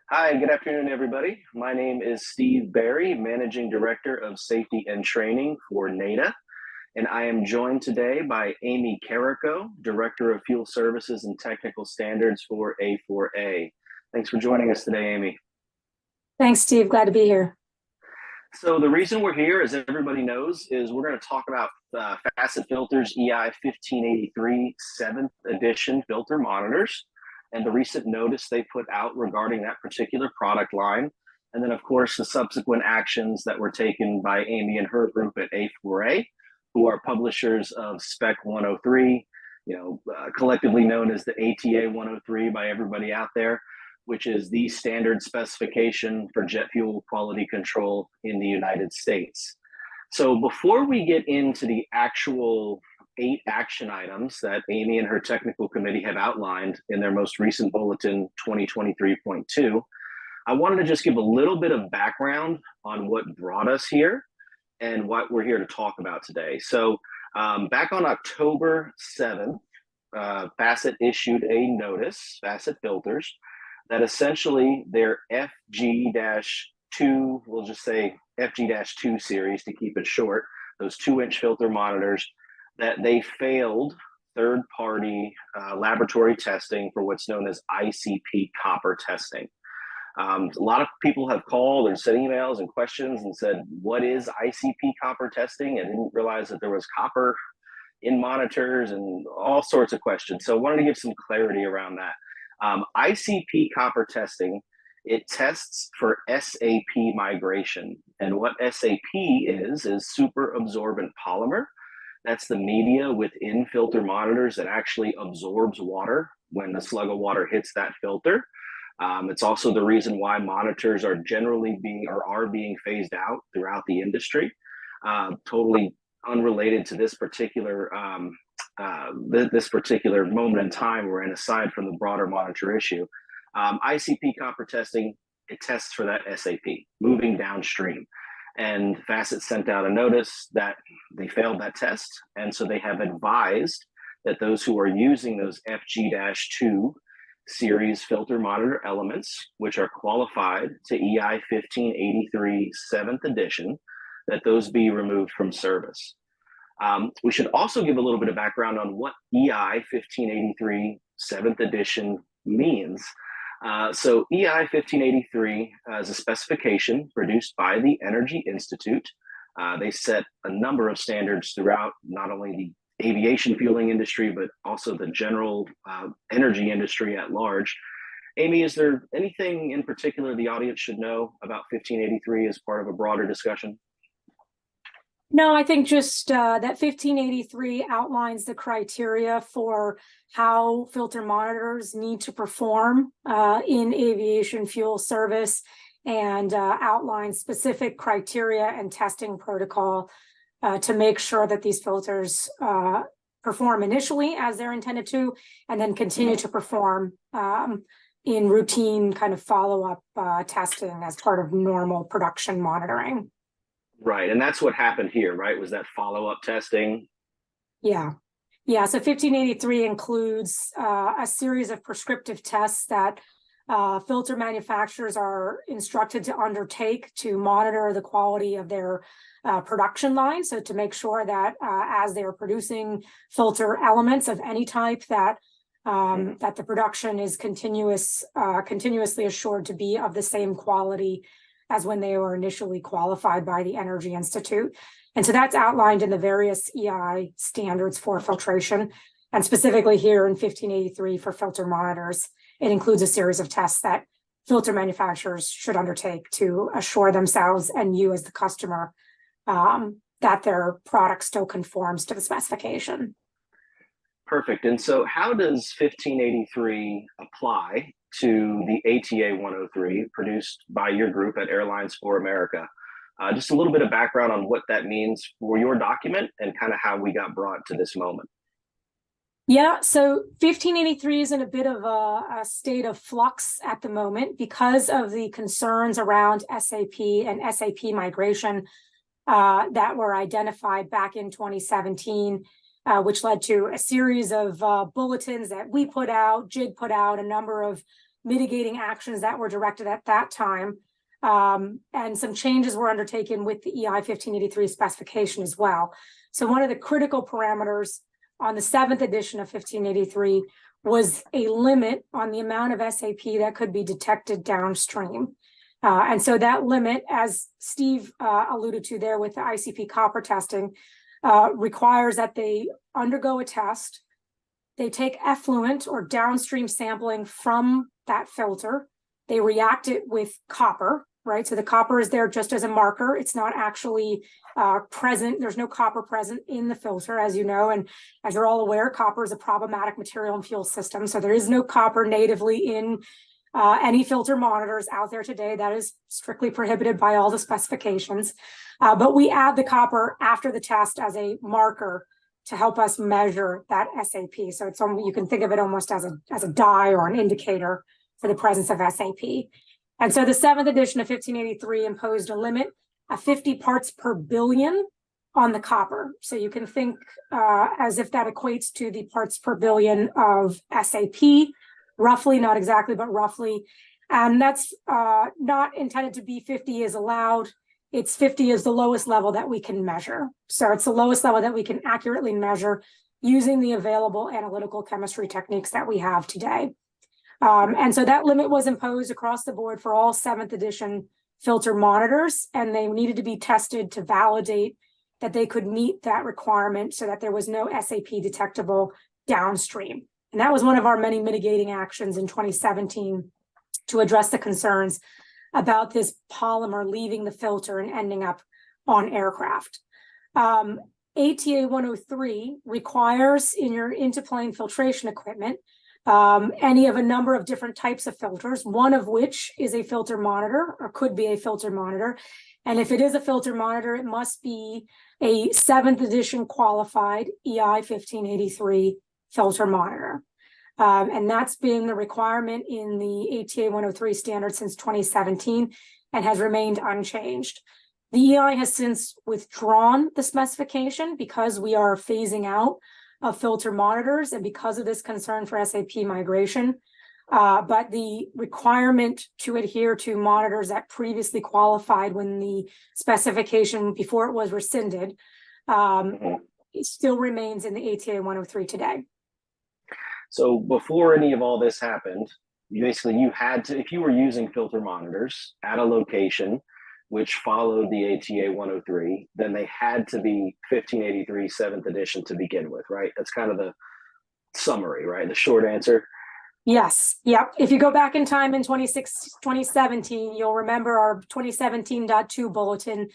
Hi, good afternoon, everybody. My name is Steve Barry, Managing Director of Safety and Training for NATA, and I am joined today by Amy Carrico, Director of Fuel Services and Technical Standards for A4A. Thanks for joining us today, Amy. Thanks, Steve. Glad to be here. So the reason we're here, as everybody knows, is we're going to talk about Facet Filters EI 1583 7th edition filter monitors and the recent notice they put out regarding that particular product line. And then, of course, the subsequent actions that were taken by Amy and her group at A4A, who are publishers of Spec 103, collectively known as the ATA 103 by everybody out there, which is the standard specification for jet fuel quality control in the United States. So before we get into the actual 8 action items that Amy and her technical committee have outlined in their most recent bulletin 2023.2, I wanted to just give a little bit of background on what brought us here and what we're here to talk about today. So back on October 7th, Facet issued a notice, Facet Filters, that essentially their FG-2, we'll just say FG-2 series to keep it short, those 2-inch filter monitors, that they failed third-party laboratory testing for what's known as ICP copper testing. A lot of people have called and sent emails and questions and said, what is ICP copper testing? And didn't realize that there was copper in monitors and all sorts of questions. So I wanted to give some clarity around that. ICP copper testing, it tests for SAP migration. And what SAP is super absorbent polymer. That's the media within filter monitors that actually absorbs water when the slug of water hits that filter. It's also the reason why monitors are generally being phased out throughout the industry. Totally unrelated to this particular moment in time we're in, aside from the broader monitor issue. ICP copper testing, it tests for that SAP moving downstream. And Facet sent out a notice that they failed that test. And so they have advised that those who are using those FG-2 series filter monitor elements, which are qualified to EI 1583 7th edition, that those be removed from service. We should also give a little bit of background on what EI 1583 7th edition means. So EI 1583 is a specification produced by the Energy Institute. They set a number of standards throughout not only the aviation fueling industry, but also the general energy industry at large. Amy, is there anything in particular the audience should know about 1583 as part of a broader discussion? No, I think just that 1583 outlines the criteria for how filter monitors need to perform in aviation fuel service, and outlines specific criteria and testing protocol to make sure that these filters perform initially as they're intended to, and then continue to perform in routine kind of follow-up testing as part of normal production monitoring. Right, and that's what happened here, right? Was that follow-up testing? Yeah. So 1583 includes a series of prescriptive tests that filter manufacturers are instructed to undertake to monitor the quality of their production line. So to make sure that as they are producing filter elements of any type, that that the production is continuously assured to be of the same quality as when they were initially qualified by the Energy Institute. And so that's outlined in the various EI standards for filtration, and specifically here in 1583 for filter monitors. It includes a series of tests that filter manufacturers should undertake to assure themselves and you as the customer that their product still conforms to the specification. Perfect. And so how does 1583 apply to the ATA 103 produced by your group at Airlines for America? Just a little bit of background on what that means for your document and kind of how we got brought to this moment. Yeah, so 1583 is in a bit of a state of flux at the moment because of the concerns around SAP and SAP migration that were identified back in 2017, which led to a series of bulletins that we put out, JIG put out, a number of mitigating actions that were directed at that time. And some changes were undertaken with the EI 1583 specification as well. So one of the critical parameters on the 7th edition of 1583 was a limit on the amount of SAP that could be detected downstream. And so that limit, as Steve alluded to there with the ICP copper testing, requires that they undergo a test. They take effluent or downstream sampling from that filter. They react it with copper, right? So the copper is there just as a marker. It's not actually present. There's no copper present in the filter, as you know. And as you're all aware, copper is a problematic material in fuel systems. So there is no copper natively in any filter monitors out there today. That is strictly prohibited by all the specifications. But we add the copper after the test as a marker to help us measure that SAP. So it's you can think of it almost as a dye or an indicator for the presence of SAP. And so the 7th edition of 1583 imposed a limit of 50 parts per billion on the copper. So you can think as if that equates to the parts per billion of SAP, roughly, not exactly, but roughly. And that's not intended to be 50 is allowed. It's 50 is the lowest level that we can measure. So it's the lowest level that we can accurately measure using the available analytical chemistry techniques that we have today. And so that limit was imposed across the board for all 7th edition filter monitors, and they needed to be tested to validate that they could meet that requirement so that there was no SAP detectable downstream. And that was one of our many mitigating actions in 2017 to address the concerns about this polymer leaving the filter and ending up on aircraft. ATA 103 requires in your into-plane filtration equipment any of a number of different types of filters, one of which is a filter monitor or could be a filter monitor. And if it is a filter monitor, it must be a 7th edition qualified EI 1583 filter monitor. And that's been the requirement in the ATA 103 standard since 2017 and has remained unchanged. The EI has since withdrawn the specification because we are phasing out of filter monitors and because of this concern for SAP migration. But the requirement to adhere to monitors that previously qualified when the specification before it was rescinded it still remains in the ATA 103 today. So before any of all this happened, you had to, if you were using filter monitors at a location which followed the ATA 103, then they had to be 1583 7th edition to begin with, right? That's kind of the summary, right? The short answer. Yes. Yep. If you go back in time in 2017, you'll remember our 2017.2 bulletin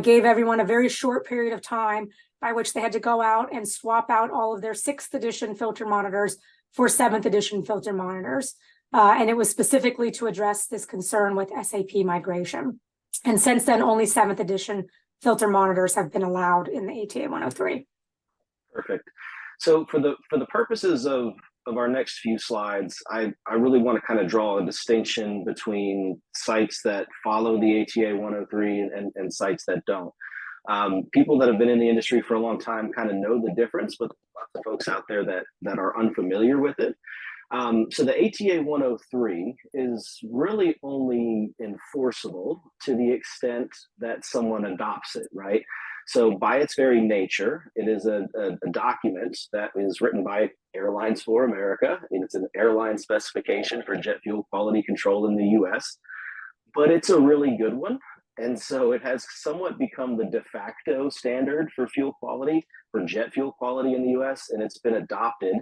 gave everyone a very short period of time by which they had to go out and swap out all of their 6th edition filter monitors for 7th edition filter monitors. And it was specifically to address this concern with SAP migration. And since then, only 7th edition filter monitors have been allowed in the ATA 103. Perfect. So for the purposes of our next few slides, I really want to kind of draw a distinction between sites that follow the ATA 103 and sites that don't. People that have been in the industry for a long time kind of know the difference, but lots of folks out there that are unfamiliar with it. So the ATA 103 is really only enforceable to the extent that someone adopts it, right? So by its very nature, it is a document that is written by Airlines for America, and it's an airline specification for jet fuel quality control in the US, but it's a really good one. And so it has somewhat become the de facto standard for fuel quality, for jet fuel quality in the US, and it's been adopted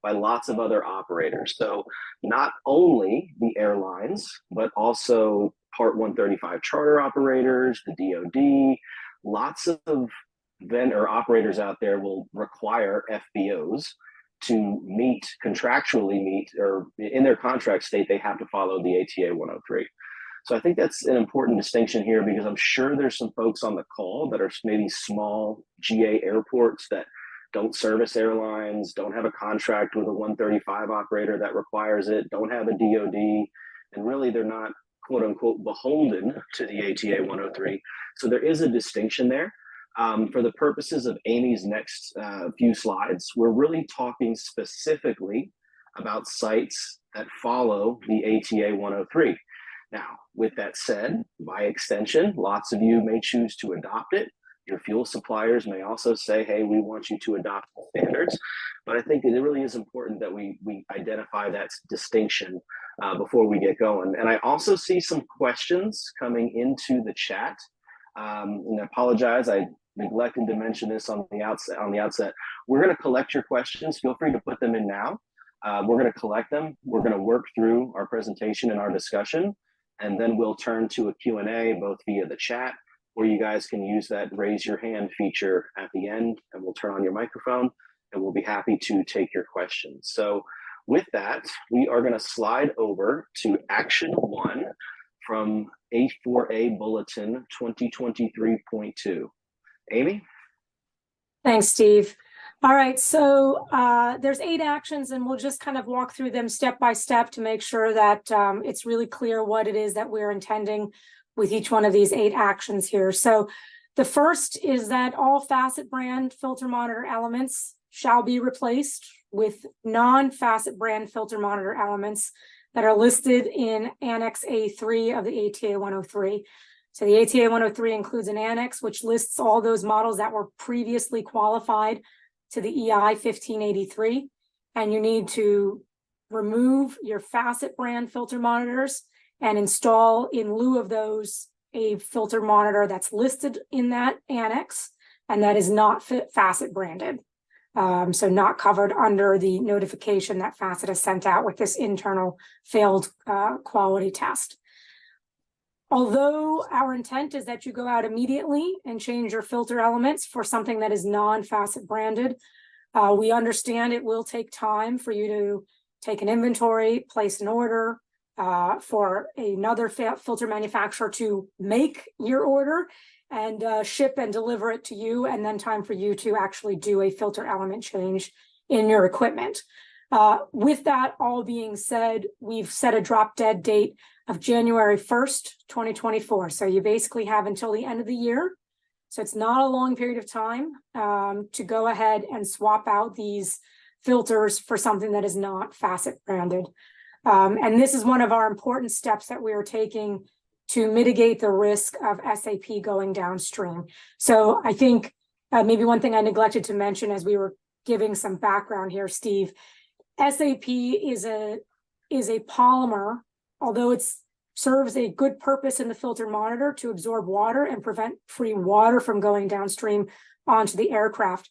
by lots of other operators. So not only the airlines, but also Part 135 charter operators, the DoD, lots of vendor operators out there will require FBOs to contractually meet, or in their contract state, they have to follow the ATA 103. So I think that's an important distinction here, because I'm sure there's some folks on the call that are maybe small GA airports that don't service airlines, don't have a contract with a 135 operator that requires it, don't have a DoD, and really they're not quote unquote beholden to the ATA 103. So there is a distinction there. For the purposes of Amy's next few slides, we're really talking specifically about sites that follow the ATA 103. Now, with that said, by extension, lots of you may choose to adopt it. Your fuel suppliers may also say, hey, we want you to adopt the standards. But I think it really is important that we identify that distinction before we get going. And I also see some questions coming into the chat. And I apologize, I neglected to mention this on the outset. We're going to collect your questions. Feel free to put them in now. We're going to collect them. We're going to work through our presentation and our discussion, and then we'll turn to a Q&A both via the chat, or you guys can use that raise your hand feature at the end, and we'll turn on your microphone, and we'll be happy to take your questions. So with that, we are going to slide over to Action 1 from A4A Bulletin 2023.2. Amy? Thanks, Steve. All right, so there's 8 actions, and we'll just kind of walk through them step by step to make sure that it's really clear what it is that we're intending with each one of these 8 actions here. So the first is that all Facet brand filter monitor elements shall be replaced with non-Facet brand filter monitor elements that are listed in Annex A3 of the ATA 103. So the ATA 103 includes an annex which lists all those models that were previously qualified to the EI 1583, and you need to remove your Facet brand filter monitors and install in lieu of those a filter monitor that's listed in that annex and that is not Facet branded. So not covered under the notification that Facet has sent out with this internal failed quality test. Although our intent is that you go out immediately and change your filter elements for something that is non-Facet branded, we understand it will take time for you to take an inventory, place an order, for another filter manufacturer to make your order and ship and deliver it to you, and then time for you to actually do a filter element change in your equipment. With that all being said, we've set a drop dead date of January 1st, 2024. So you basically have until the end of the year. So it's not a long period of time to go ahead and swap out these filters for something that is not Facet branded. And this is one of our important steps that we are taking to mitigate the risk of SAP going downstream. So I think maybe one thing I neglected to mention as we were giving some background here, Steve, SAP is a polymer, although it serves a good purpose in the filter monitor to absorb water and prevent free water from going downstream onto the aircraft.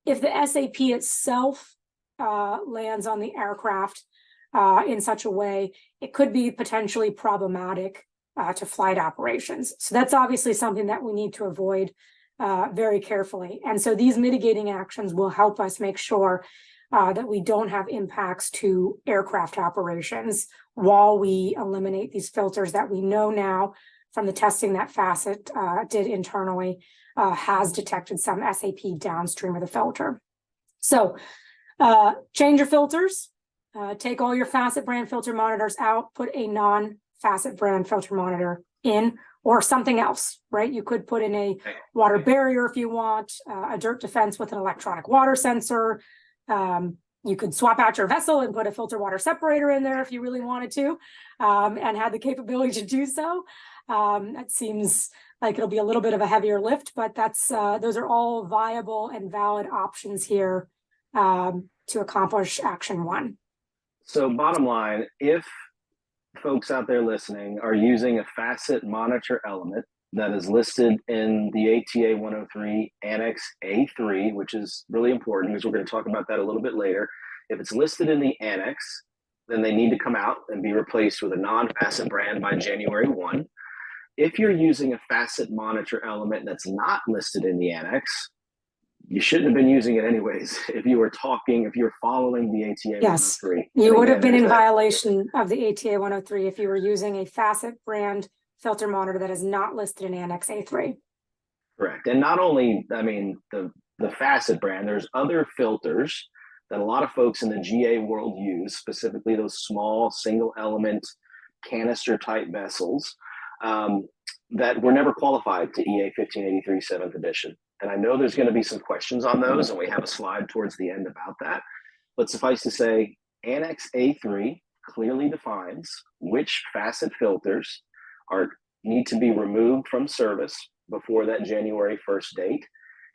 If the SAP itself lands on the aircraft in such a way, it could be potentially problematic to flight operations. So that's obviously something that we need to avoid very carefully. And so these mitigating actions will help us make sure that we don't have impacts to aircraft operations while we eliminate these filters that we know now from the testing that Facet did internally has detected some SAP downstream of the filter. So change your filters, take all your Facet brand filter monitors out, put a non-Facet brand filter monitor in, or something else, right? You could put in a water barrier if you want, a dirt defense with an electronic water sensor. You could swap out your vessel and put a filter water separator in there if you really wanted to, and had the capability to do so. That seems like it'll be a little bit of a heavier lift, but that's those are all viable and valid options here to accomplish action 1. So bottom line, if folks out there listening are using a Facet monitor element that is listed in the ATA 103 Annex A3, which is really important because we're going to talk about that a little bit later. If it's listed in the annex, then they need to come out and be replaced with a non-Facet brand by January 1. If you're using a Facet monitor element that's not listed in the annex, you shouldn't have been using it anyways. If you're following the ATA 103. You would have been in violation of the ATA 103 if you were using a Facet brand filter monitor that is not listed in Annex A3. Correct. And not only, I mean, the Facet brand, there's other filters that a lot of folks in the GA world use, specifically those small single element canister type vessels that were never qualified to EA 1583 7th edition. And I know there's going to be some questions on those, and we have a slide towards the end about that. But suffice to say, Annex A3 clearly defines which facet filters need to be removed from service before that January 1st date.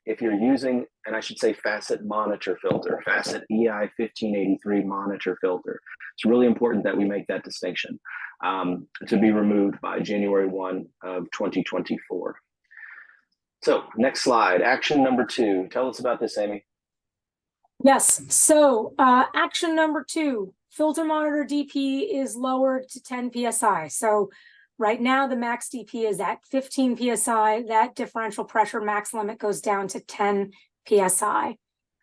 If you're using, and I should say facet monitor filter, facet EI 1583 monitor filter, it's really important that we make that distinction to be removed by January 1 of 2024. So next slide, action number 2. Tell us about this, Amy. Yes, so action number 2, filter monitor DP is lowered to 10 PSI. So right now the max DP is at 15 PSI. That differential pressure max limit goes down to 10 PSI.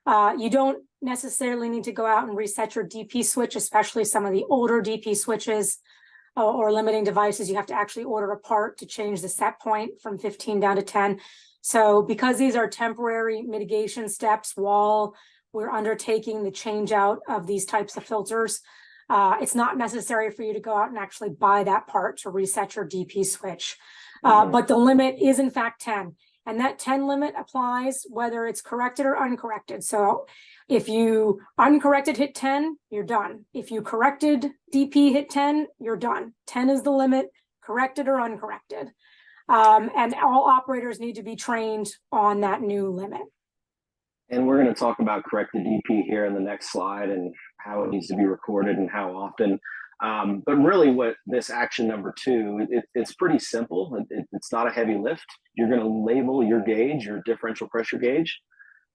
You don't necessarily need to go out and reset your DP switch, especially some of the older DP switches or limiting devices. You have to actually order a part to change the set point from 15 down to 10. So because these are temporary mitigation steps while we're undertaking the change out of these types of filters, it's not necessary for you to go out and actually buy that part to reset your DP switch. But the limit is in fact 10. And that 10 limit applies whether it's corrected or uncorrected. So if you uncorrected hit 10, you're done. If you corrected DP hit 10, you're done. 10 is the limit, corrected or uncorrected. And all operators need to be trained on that new limit. And we're going to talk about corrected DP here in the next slide and how it needs to be recorded and how often. But really what this action number 2, it's pretty simple. It's not a heavy lift. You're going to label your gauge, your differential pressure gauge,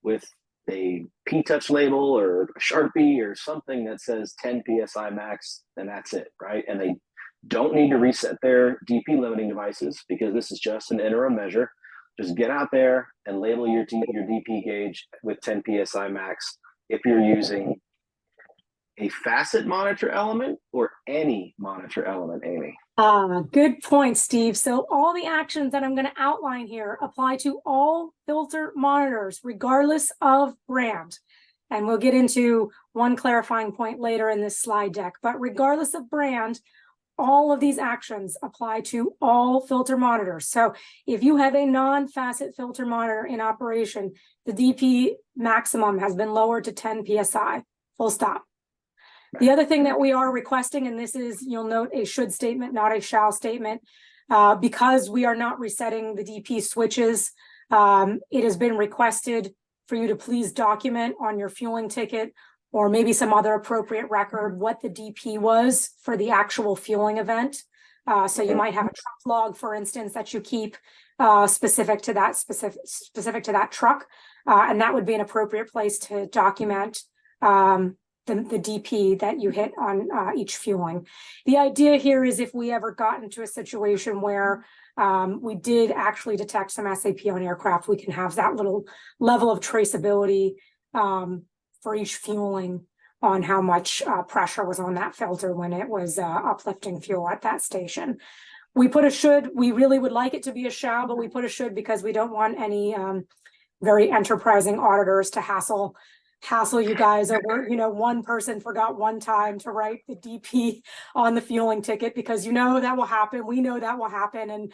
with a P-touch label or a Sharpie or something that says 10 PSI max, and that's it, right? And they don't need to reset their DP limiting devices because this is just an interim measure. Just get out there and label your DP gauge with 10 PSI max if you're using a facet monitor element or any monitor element, Amy. Good point, Steve. So all the actions that I'm going to outline here apply to all filter monitors, regardless of brand. And we'll get into one clarifying point later in this slide deck. But regardless of brand, all of these actions apply to all filter monitors. So if you have a non-facet filter monitor in operation, the DP maximum has been lowered to 10 PSI, full stop. The other thing that we are requesting, and this is, you'll note, a should statement, not a shall statement, because we are not resetting the DP switches, it has been requested for you to please document on your fueling ticket or maybe some other appropriate record what the DP was for the actual fueling event. So you might have a truck log, for instance, that you keep specific to that truck, and that would be an appropriate place to document the DP that you hit on each fueling. The idea here is if we ever got into a situation where we did actually detect some SAP on aircraft, we can have that little level of traceability for each fueling on how much pressure was on that filter when it was uplifting fuel at that station. We put a should. We really would like it to be a shall, but we put a should because we don't want any very enterprising auditors to hassle you guys over, one person forgot one time to write the DP on the fueling ticket, because that will happen. We know that will happen. And,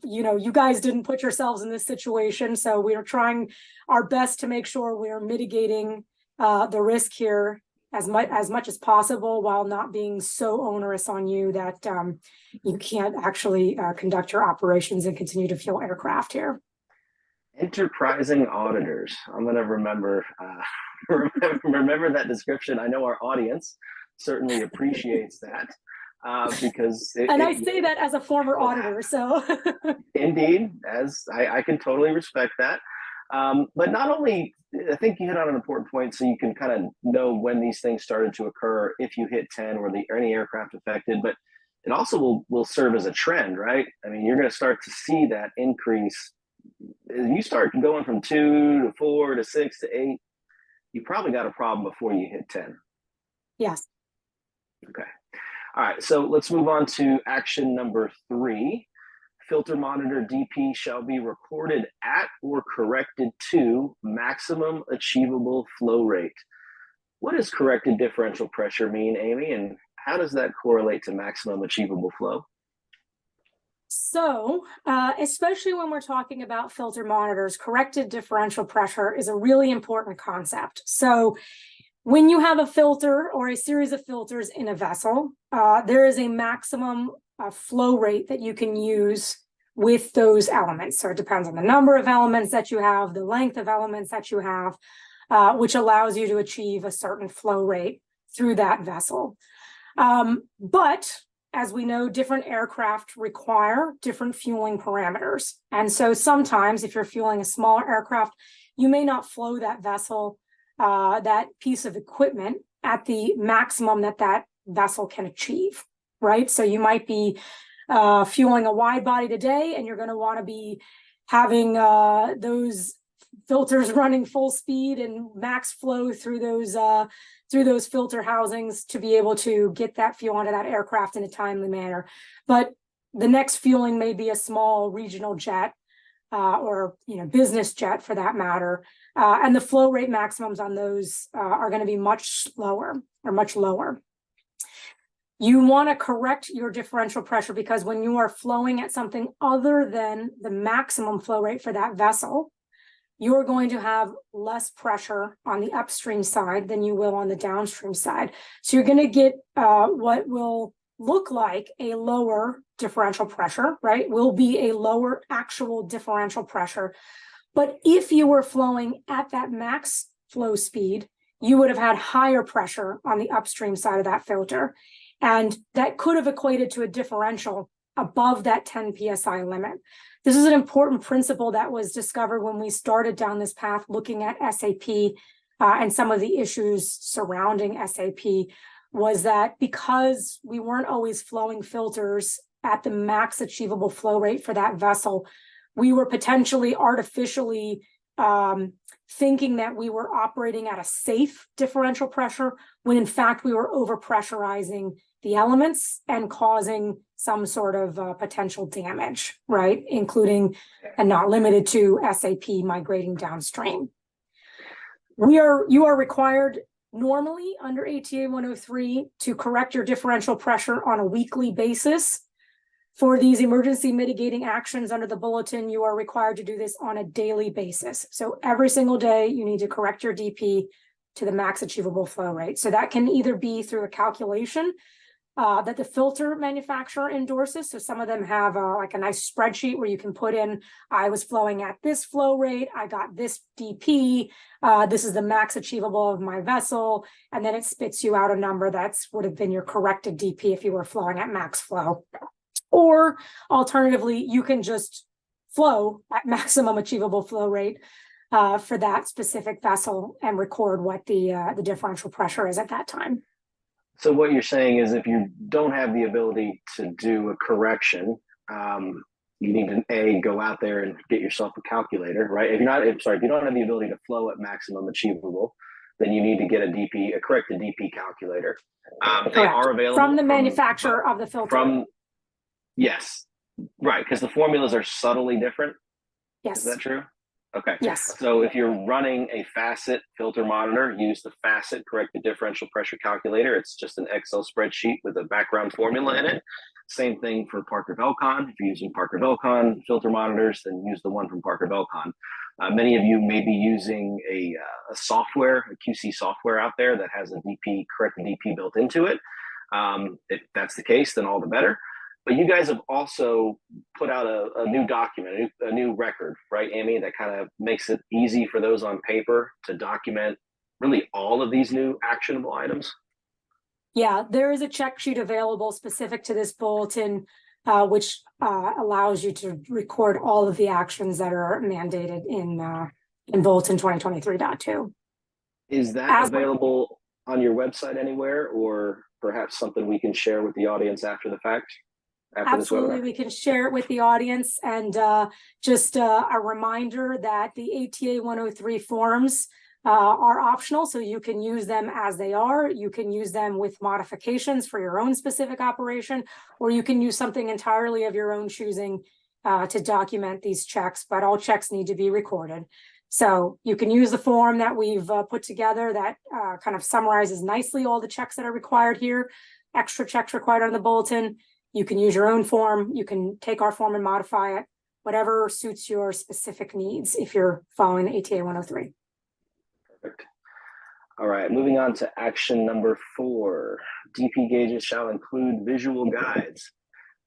you guys didn't put yourselves in this situation. So we are trying our best to make sure we are mitigating the risk here as much as possible, while not being so onerous on you that you can't actually conduct your operations and continue to fuel aircraft here. Enterprising auditors. I'm going to remember that description. I know our audience certainly appreciates that because I say that as a former auditor. So indeed, as I can totally respect that. But not only, I think you hit on an important point, so you can kind of know when these things started to occur if you hit 10 or any aircraft affected, but it also will serve as a trend, right? I mean, you're going to start to see that increase. If you start going from 2 to 4 to 6 to 8, you probably got a problem before you hit 10. Yes. Okay. All right. So let's move on to action number 3. Filter monitor DP shall be recorded at or corrected to maximum achievable flow rate. What does corrected differential pressure mean, Amy, and how does that correlate to maximum achievable flow? So, especially when we're talking about filter monitors, corrected differential pressure is a really important concept. So When you have a filter or a series of filters in a vessel, there is a maximum flow rate that you can use with those elements. So it depends on the number of elements that you have, the length of elements that you have, which allows you to achieve a certain flow rate through that vessel. But as we know, different aircraft require different fueling parameters. And so sometimes if you're fueling a smaller aircraft, you may not flow that vessel, that piece of equipment at the maximum that that vessel can achieve, right? So you might be fueling a wide body today, and you're going to want to be having those filters running full speed and max flow through those filter housings to be able to get that fuel onto that aircraft in a timely manner. But the next fueling may be a small regional jet or business jet for that matter, and the flow rate maximums on those are going to be much slower or much lower. You want to correct your differential pressure because when you are flowing at something other than the maximum flow rate for that vessel, you're going to have less pressure on the upstream side than you will on the downstream side. So you're going to get what will look like a lower differential pressure, right? Will be a lower actual differential pressure. But if you were flowing at that max flow speed, you would have had higher pressure on the upstream side of that filter. And that could have equated to a differential above that 10 PSI limit. This is an important principle that was discovered when we started down this path looking at SAP and some of the issues surrounding SAP, was that because we weren't always flowing filters at the max achievable flow rate for that vessel, we were potentially artificially thinking that we were operating at a safe differential pressure when in fact we were overpressurizing the elements and causing some sort of potential damage, right? Including and not limited to SAP migrating downstream. You are required normally under ATA 103 to correct your differential pressure on a weekly basis. For these emergency mitigating actions under the bulletin, you are required to do this on a daily basis. So every single day, you need to correct your DP to the max achievable flow rate. So that can either be through a calculation that the filter manufacturer endorses. So some of them have like a nice spreadsheet where you can put in, I was flowing at this flow rate, I got this DP, this is the max achievable of my vessel, and then it spits you out a number that's would have been your corrected DP if you were flowing at max flow. Or alternatively, you can just flow at maximum achievable flow rate for that specific vessel and record what the differential pressure is at that time. So what you're saying is if you don't have the ability to do a correction, you need to go out there and get yourself a calculator, right? If you don't have the ability to flow at maximum achievable, then you need to get a corrected DP calculator. They are available from the manufacturer of the filter. Yes, right, because the formulas are subtly different. Yes. Is that true? Okay. Yes. So if you're running a Facet filter monitor, use the Facet corrected differential pressure calculator. It's just an Excel spreadsheet with a background formula in it. Same thing for Parker Belcon. If you're using Parker Belcon filter monitors, then use the one from Parker Belcon. Many of you may be using a software, a QC software out there that has a corrected DP built into it. If that's the case, then all the better. But you guys have also put out a new document, a new record, right, Amy, that kind of makes it easy for those on paper to document really all of these new actionable items? Yeah, there is a check sheet available specific to this bulletin, which allows you to record all of the actions that are mandated in Bulletin 2023.2. Is that available on your website anywhere, or perhaps something we can share with the audience after the fact? Absolutely, we can share it with the audience. And just a reminder that the ATA 103 forms are optional, so you can use them as they are. You can use them with modifications for your own specific operation, or you can use something entirely of your own choosing to document these checks, but all checks need to be recorded. So you can use the form that we've put together that kind of summarizes nicely all the checks that are required here, extra checks required on the bulletin. You can use your own form. You can take our form and modify it, whatever suits your specific needs if you're following ATA 103. Perfect. All right, moving on to action number 4. DP gauges shall include visual guides.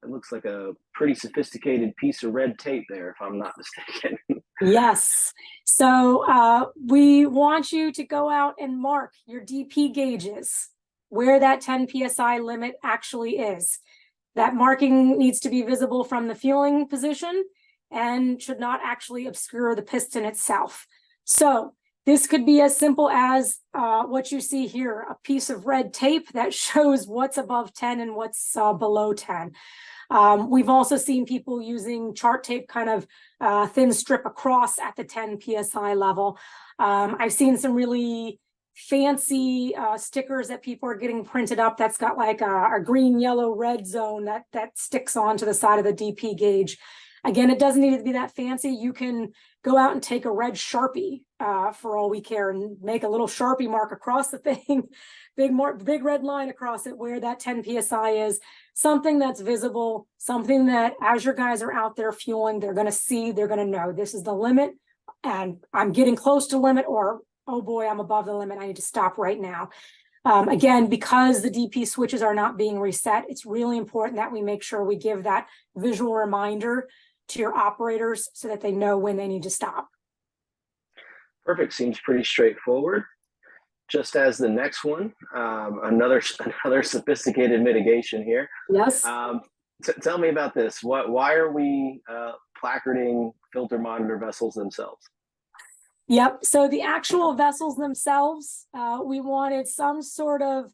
It looks like a pretty sophisticated piece of red tape there, if I'm not mistaken. Yes. So we want you to go out and mark your DP gauges where that 10 psi limit actually is. That marking needs to be visible from the fueling position and should not actually obscure the piston itself. So this could be as simple as what you see here, a piece of red tape that shows what's above 10 and what's below 10. We've also seen people using chart tape, kind of thin strip across at the 10 psi level. I've seen some really fancy stickers that people are getting printed up that's got like a green, yellow, red zone that sticks onto the side of the DP gauge. Again, it doesn't need to be that fancy. You can go out and take a red Sharpie for all we care and make a little Sharpie mark across the thing, big red line across it where that 10 psi is. Something that's visible, something that as your guys are out there fueling, they're going to see, they're going to know this is the limit and I'm getting close to limit, or oh boy, I'm above the limit, I need to stop right now. Again, because the DP switches are not being reset, it's really important that we make sure we give that visual reminder to your operators so that they know when they need to stop. Perfect, seems pretty straightforward. Just as the next one, another sophisticated mitigation here. Yes. Tell me about this. Why are we placarding filter monitor vessels themselves? Yep. So the actual vessels themselves, we wanted some sort of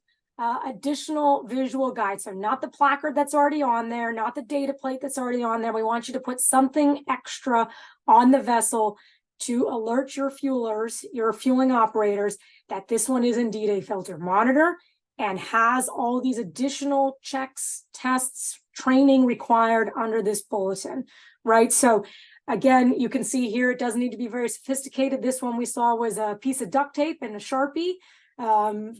additional visual guide. So not the placard that's already on there, not the data plate that's already on there. We want you to put something extra on the vessel to alert your fuelers, your fueling operators, that this one is indeed a filter monitor and has all these additional checks, tests, training required under this bulletin, right? So again, you can see here, it doesn't need to be very sophisticated. This one we saw was a piece of duct tape and a Sharpie,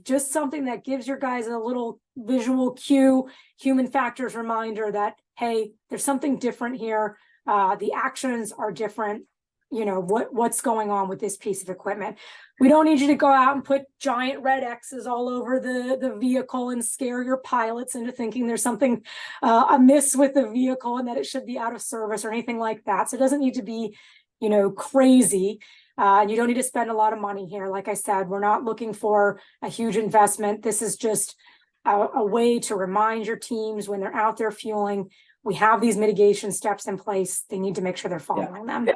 just something that gives your guys a little visual cue, human factors reminder that, hey, there's something different here. The actions are different. You know, what's going on with this piece of equipment. We don't need you to go out and put giant red X's all over the vehicle and scare your pilots into thinking there's something amiss with the vehicle and that it should be out of service or anything like that. So it doesn't need to be, you know, crazy. And you don't need to spend a lot of money here. Like I said, we're not looking for a huge investment. This is just a way to remind your teams when they're out there fueling, we have these mitigation steps in place. They need to make sure they're following them.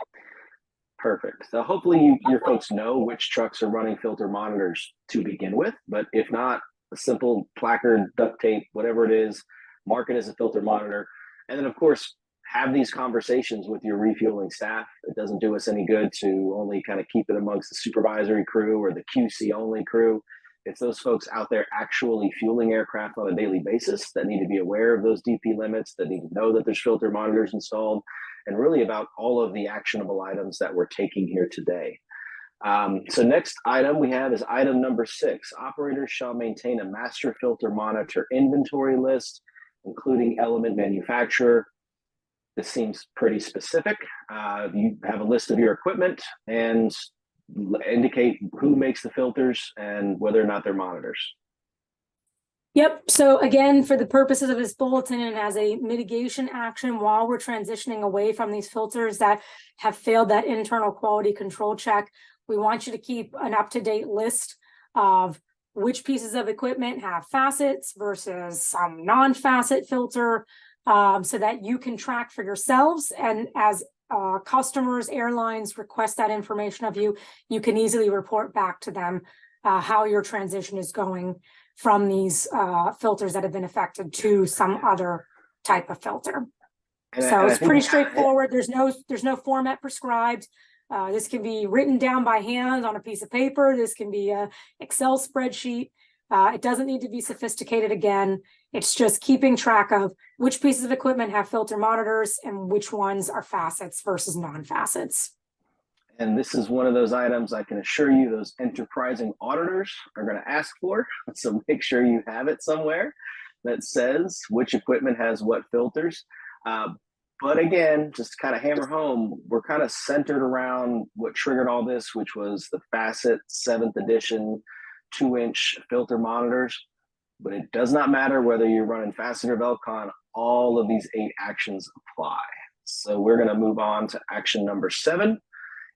Perfect. So hopefully your folks know which trucks are running filter monitors to begin with, but if not, a simple placard, duct tape, whatever it is, mark it as a filter monitor. And then of course, have these conversations with your refueling staff. It doesn't do us any good to only kind of keep it amongst the supervisory crew or the QC only crew. It's those folks out there actually fueling aircraft on a daily basis that need to be aware of those DP limits, that need to know that there's filter monitors installed, and really about all of the actionable items that we're taking here today. So next item we have is item number 6. Operators shall maintain a master filter monitor inventory list, including element manufacturer. This seems pretty specific. You have a list of your equipment and indicate who makes the filters and whether or not they're monitors. Yep. So again, for the purposes of this bulletin and as a mitigation action while we're transitioning away from these filters that have failed that internal quality control check, we want you to keep an up-to-date list of which pieces of equipment have facets versus some non-facet filter, so that you can track for yourselves. And as customers, airlines request that information of you, you can easily report back to them how your transition is going from these filters that have been affected to some other type of filter. So it's pretty straightforward. There's no format prescribed. This can be written down by hand on a piece of paper. This can be a Excel spreadsheet. It doesn't need to be sophisticated again. It's just keeping track of which pieces of equipment have filter monitors and which ones are facets versus non-facets. And this is one of those items I can assure you those enterprising auditors are going to ask for. So make sure you have it somewhere that says which equipment has what filters. But again, just to kind of hammer home, we're kind of centered around what triggered all this, which was the Facet 7th edition 2-inch filter monitors, but it does not matter whether you're running Facet or Velcon, all of these 8 actions apply. So we're going to move on to action number 7,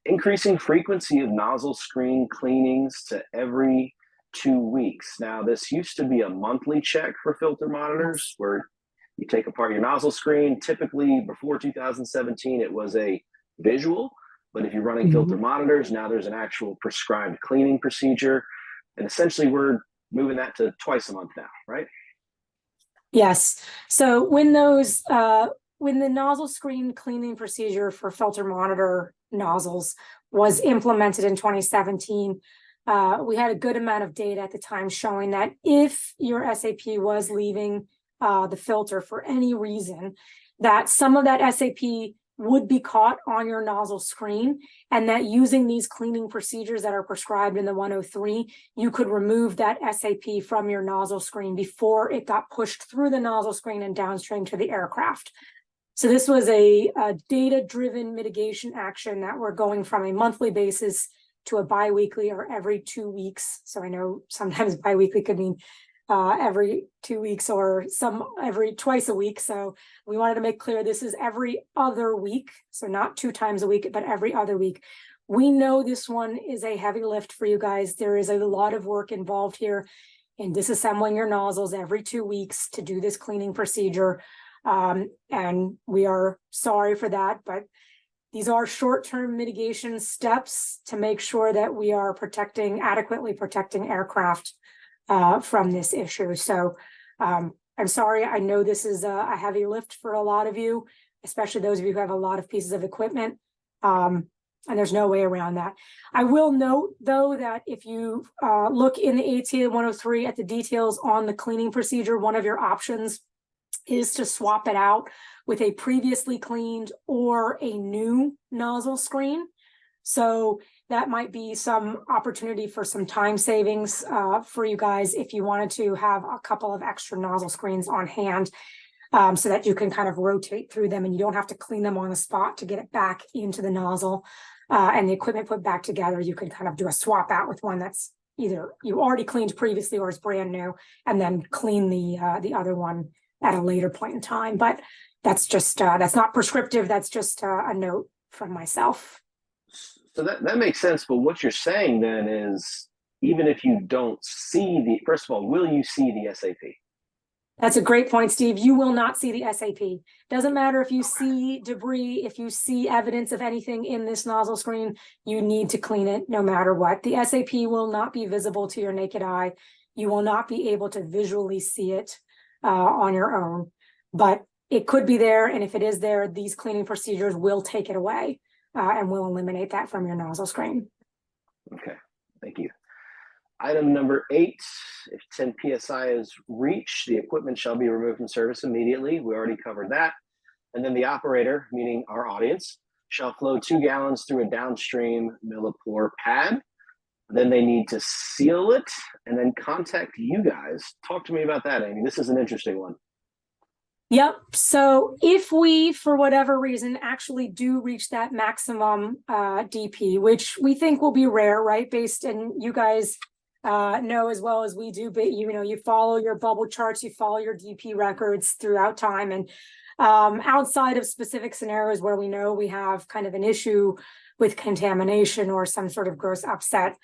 increasing frequency of nozzle screen cleanings to every 2 weeks. Now, this used to be a monthly check for filter monitors where you take apart your nozzle screen. Typically, before 2017, it was a visual, but if you're running filter monitors, now there's an actual prescribed cleaning procedure. And essentially, we're moving that to twice a month now, right? Yes. So when the nozzle screen cleaning procedure for filter monitor nozzles was implemented in 2017, we had a good amount of data at the time showing that if your SAP was leaving the filter for any reason, that some of that SAP would be caught on your nozzle screen, and that using these cleaning procedures that are prescribed in the 103, you could remove that SAP from your nozzle screen before it got pushed through the nozzle screen and downstream to the aircraft. So this was a data-driven mitigation action that we're going from a monthly basis to a biweekly or every 2 weeks. So I know sometimes biweekly could mean every 2 weeks or every twice a week. So we wanted to make clear this is every other week. So not 2 times a week, but every other week. We know this one is a heavy lift for you guys. There is a lot of work involved here in disassembling your nozzles every 2 weeks to do this cleaning procedure. And we are sorry for that, but these are short-term mitigation steps to make sure that we are adequately protecting aircraft from this issue. So I'm sorry. I know this is a heavy lift for a lot of you, especially those of you who have a lot of pieces of equipment. And there's no way around that. I will note, though, that if you look in the ATA 103 at the details on the cleaning procedure, one of your options is to swap it out with a previously cleaned or a new nozzle screen. So that might be some opportunity for some time savings for you guys if you wanted to have a couple of extra nozzle screens on hand, so that you can kind of rotate through them and you don't have to clean them on the spot to get it back into the nozzle and the equipment put back together. You can kind of do a swap out with one that's either you already cleaned previously or is brand new, and then clean the other one at a later point in time. But that's just that's not prescriptive. That's just a note from myself. So that makes sense. But what you're saying then is, even if you don't see first of all, will you see the SAP? That's a great point, Steve. You will not see the SAP. Doesn't matter if you see debris, if you see evidence of anything in this nozzle screen, you need to clean it no matter what. The SAP will not be visible to your naked eye. You will not be able to visually see it on your own, but it could be there. And if it is there, these cleaning procedures will take it away and will eliminate that from your nozzle screen. Okay, thank you. Item number 8, if 10 PSI is reached, the equipment shall be removed from service immediately. We already covered that. And then the operator, meaning our audience, shall flow 2 gallons through a downstream millipore pad. Then they need to seal it and then contact you guys. Talk to me about that, Amy. This is an interesting one. Yep. So if we, for whatever reason, actually do reach that maximum DP, which we think will be rare, right? Based, and you guys know as well as we do, but you follow your bubble charts, you follow your DP records throughout time. And outside of specific scenarios where we know we have kind of an issue with contamination or some sort of gross upset,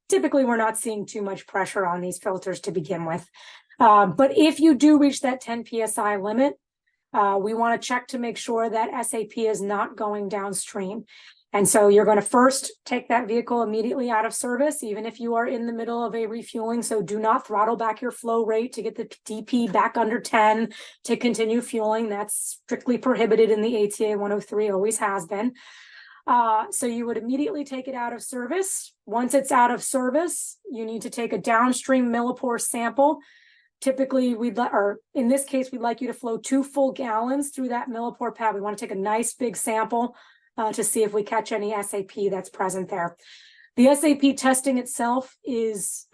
typically we're not seeing too much pressure on these filters to begin with. But if you do reach that 10 PSI limit, we want to check to make sure that SAP is not going downstream. And so you're going to first take that vehicle immediately out of service, even if you are in the middle of a refueling. So do not throttle back your flow rate to get the DP back under 10 to continue fueling. That's strictly prohibited in the ATA 103, always has been. So you would immediately take it out of service. Once it's out of service, you need to take a downstream millipore sample. Typically, in this case, we'd like you to flow 2 full gallons through that millipore pad. We want to take a nice big sample to see if we catch any SAP that's present there. The SAP testing itself is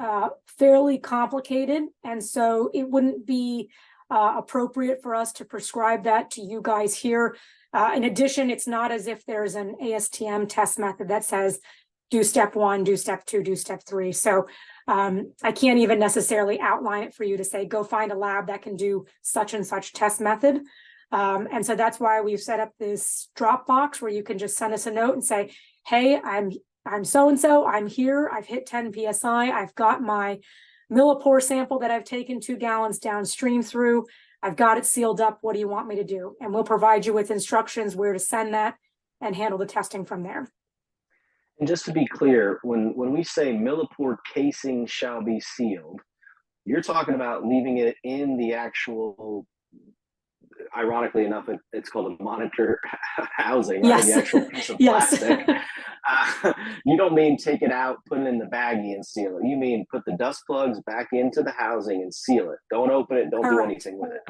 fairly complicated, and so it wouldn't be appropriate for us to prescribe that to you guys here. In addition, it's not as if there's an ASTM test method that says do step 1, do step 2, do step 3. So I can't even necessarily outline it for you to say, go find a lab that can do such and such test method. And so that's why we've set up this Dropbox where you can just send us a note and say, hey, I'm so-and-so, I'm here, I've hit 10 PSI, I've got my millipore sample that I've taken 2 gallons downstream through, I've got it sealed up, what do you want me to do? And we'll provide you with instructions where to send that and handle the testing from there. And just to be clear, when we say millipore casing shall be sealed, you're talking about leaving it in the actual, ironically enough, it's called a monitor housing, right? Yes. The actual piece of Yes. plastic. You don't mean take it out, put it in the baggie and seal it. You mean put the dust plugs back into the housing and seal it. Don't open it, don't do anything with it.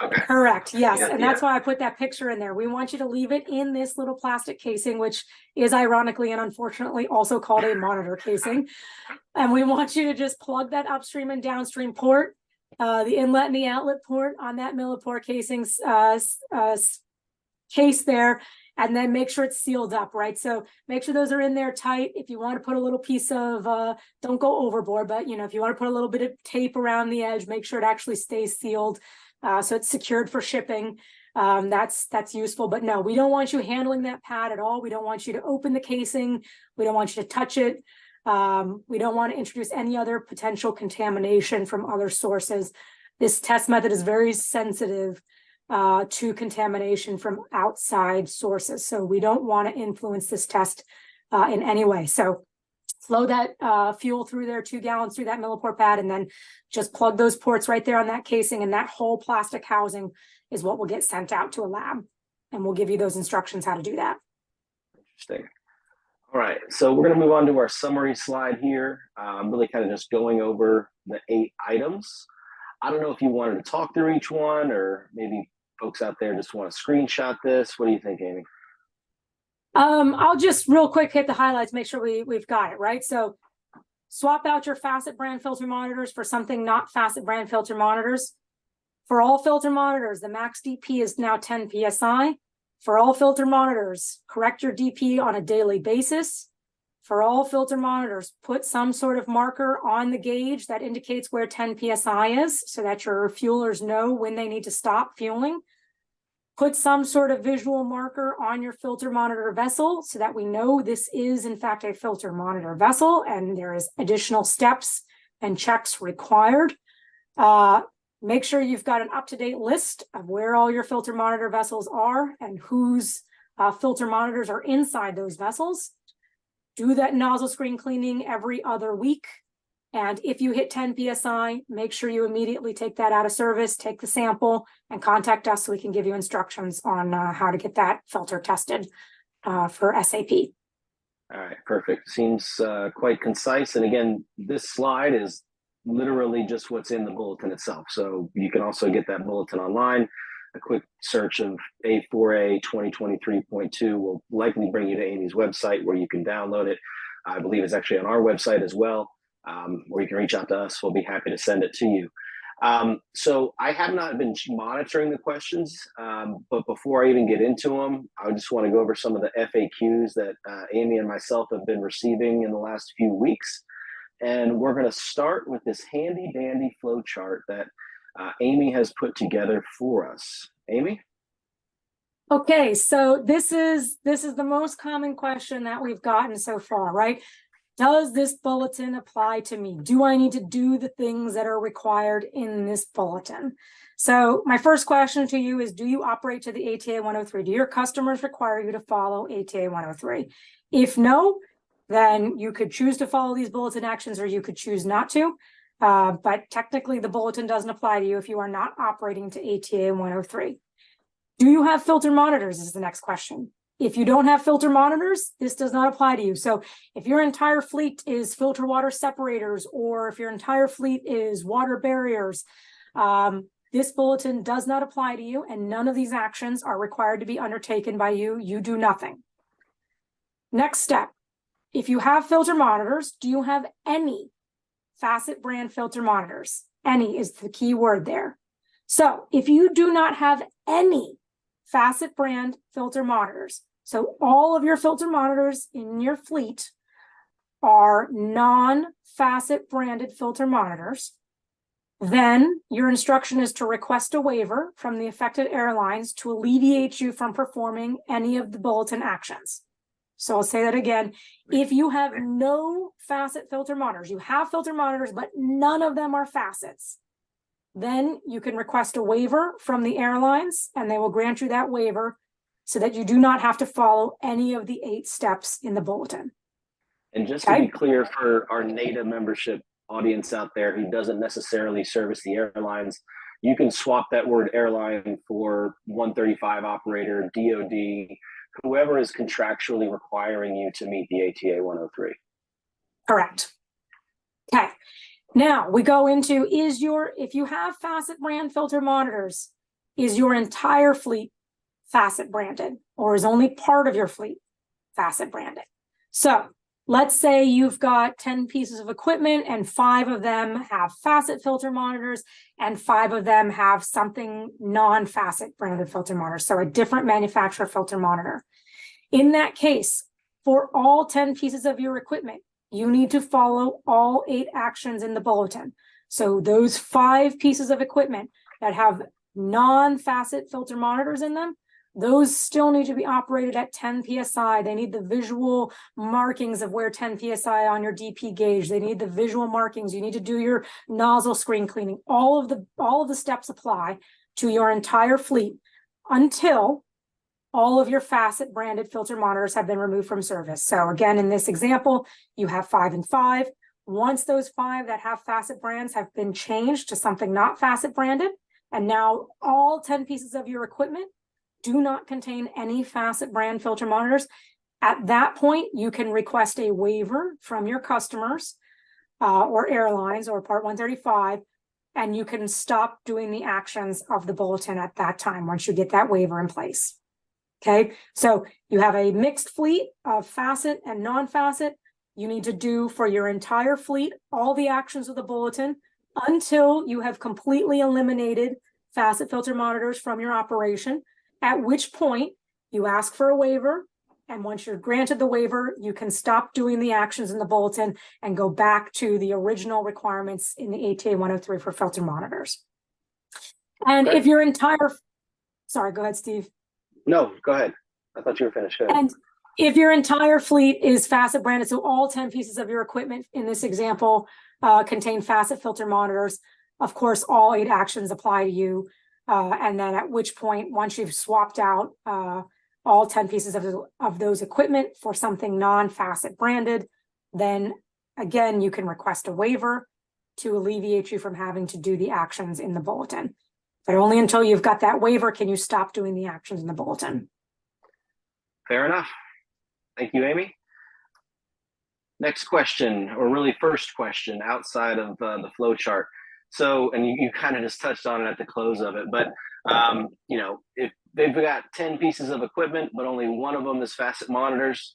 Okay. Correct. Yes. Yeah, And that's why I put that picture in there. We want you to leave it in this little plastic casing, which is ironically and unfortunately also called a monitor casing. And we want you to just plug that upstream and downstream port, the inlet and the outlet port on that millipore casing's case there, and then make sure it's sealed up, right? So make sure those are in there tight. If you want to put a little piece of, don't go overboard, but if you want to put a little bit of tape around the edge, make sure it actually stays sealed. So it's secured for shipping. That's useful, but no, we don't want you handling that pad at all. We don't want you to open the casing. We don't want you to touch it. We don't want to introduce any other potential contamination from other sources. This test method is very sensitive to contamination from outside sources. So we don't want to influence this test in any way. So flow that fuel through there, 2 gallons through that millipore pad, and then just plug those ports right there on that casing, and that whole plastic housing is what will get sent out to a lab. And we'll give you those instructions how to do that. Interesting. All right, so we're going to move on to our summary slide here. Really kind of just going over the 8 items. I don't know if you wanted to talk through each one, or maybe folks out there just want to screenshot this. What do you think, Amy? I'll just real quick hit the highlights, make sure we've got it right. So swap out your Facet brand filter monitors for something not Facet brand filter monitors. For all filter monitors, the max DP is now 10 PSI. For all filter monitors, correct your DP on a daily basis. For all filter monitors, put some sort of marker on the gauge that indicates where 10 PSI is so that your fuelers know when they need to stop fueling. Put some sort of visual marker on your filter monitor vessel so that we know this is in fact a filter monitor vessel and there is additional steps and checks required. Make sure you've got an up-to-date list of where all your filter monitor vessels are and whose filter monitors are inside those vessels. Do that nozzle screen cleaning every other week. And if you hit 10 PSI, make sure you immediately take that out of service, take the sample, and contact us so we can give you instructions on how to get that filter tested for SAP. All right, perfect. Seems quite concise. And again, this slide is literally just what's in the bulletin itself. So you can also get that bulletin online. A quick search of A4A 2023.2 will likely bring you to Amy's website where you can download it. I believe it's actually on our website as well. Or you can reach out to us. We'll be happy to send it to you. So I have not been monitoring the questions, but before I even get into them, I just want to go over some of the FAQs that Amy and myself have been receiving in the last few weeks. And we're going to start with this handy dandy flow chart that Amy has put together for us. Amy? Okay, so this is the most common question that we've gotten so far, right? Does this bulletin apply to me? Do I need to do the things that are required in this bulletin? So my first question to you is, do you operate to the ATA 103? Do your customers require you to follow ATA 103? If no, then you could choose to follow these bulletin actions or you could choose not to. But technically the bulletin doesn't apply to you if you are not operating to ATA 103. Do you have filter monitors is the next question. If you don't have filter monitors, this does not apply to you. So if your entire fleet is filter water separators, or if your entire fleet is water barriers, this bulletin does not apply to you, and none of these actions are required to be undertaken by you. You do nothing. Next step, if you have filter monitors, do you have any Facet brand filter monitors? Any is the key word there. So if you do not have any Facet brand filter monitors, so all of your filter monitors in your fleet are non-Facet branded filter monitors, then your instruction is to request a waiver from the affected airlines to alleviate you from performing any of the bulletin actions. So I'll say that again. If you have no Facet filter monitors, you have filter monitors, but none of them are Facets, then you can request a waiver from the airlines and they will grant you that waiver so that you do not have to follow any of the 8 steps in the bulletin. And just to be clear for our NATA membership audience out there who doesn't necessarily service the airlines, you can swap that word airline for 135 operator, DOD, whoever is contractually requiring you to meet the ATA 103. Correct. Okay. Now we go into, if you have Facet brand filter monitors, is your entire fleet Facet branded, or is only part of your fleet Facet branded? So let's say you've got 10 pieces of equipment and 5 of them have Facet filter monitors and 5 of them have something non-Facet branded filter monitors, so a different manufacturer filter monitor. In that case, for all 10 pieces of your equipment, you need to follow all 8 actions in the bulletin. So those 5 pieces of equipment that have non-Facet filter monitors in them, those still need to be operated at 10 PSI. They need the visual markings of where 10 PSI on your DP gauge. They need the visual markings. You need to do your nozzle screen cleaning. All of the steps apply to your entire fleet until all of your Facet branded filter monitors have been removed from service. So again, in this example, you have 5 and 5. Once those 5 that have Facet brands have been changed to something not Facet branded, and now all 10 pieces of your equipment do not contain any Facet brand filter monitors, at that point, you can request a waiver from your customers or airlines or Part 135, and you can stop doing the actions of the bulletin at that time once you get that waiver in place. Okay, so you have a mixed fleet of Facet and non-Facet. You need to do for your entire fleet all the actions of the bulletin until you have completely eliminated Facet filter monitors from your operation, at which point you ask for a waiver. And once you're granted the waiver, you can stop doing the actions in the bulletin and go back to the original requirements in the ATA 103 for filter monitors. And if your entire, sorry, go ahead, Steve. No, go ahead. I thought you were finished. Go ahead. And if your entire fleet is Facet branded, so all 10 pieces of your equipment in this example contain Facet filter monitors, of course, all 8 actions apply to you. And then at which point, once you've swapped out all 10 pieces of those equipment for something non-Facet branded, then again, you can request a waiver to alleviate you from having to do the actions in the bulletin. But only until you've got that waiver can you stop doing the actions in the bulletin. Fair enough. Thank you, Amy. Next question, or really first question outside of the flow chart. So, and you kind of just touched on it at the close of it, but you know, if they've got 10 pieces of equipment, but only one of them is Facet monitors,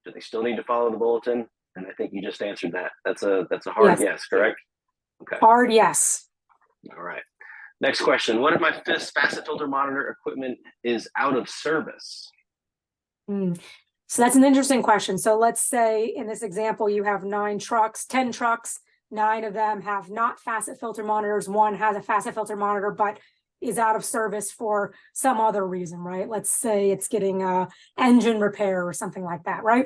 do they still need to follow the bulletin? And I think you just answered that. That's a hard yes, correct? Okay. Hard yes. All right. Next question. What if my Facet filter monitor equipment is out of service? So that's an interesting question. So let's say in this example, you have 10 trucks, 9 of them have not Facet filter monitors. 1 has a Facet filter monitor, but is out of service for some other reason, right? Let's say it's getting a engine repair or something like that, right?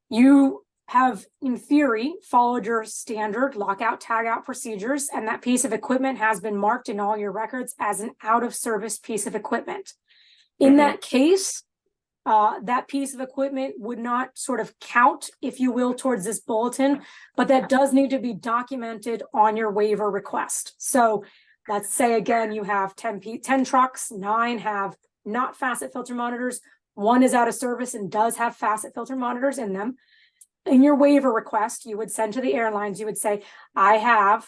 You have, in theory, followed your standard lockout tagout procedures, and that piece of equipment has been marked in all your records as an out of service piece of equipment. In that case, that piece of equipment would not sort of count, if you will, towards this bulletin, but that does need to be documented on your waiver request. So let's say, again, you have 10 trucks, 9 have not Facet filter monitors, 1 is out of service and does have Facet filter monitors in them. In your waiver request, you would send to the airlines, you would say, I have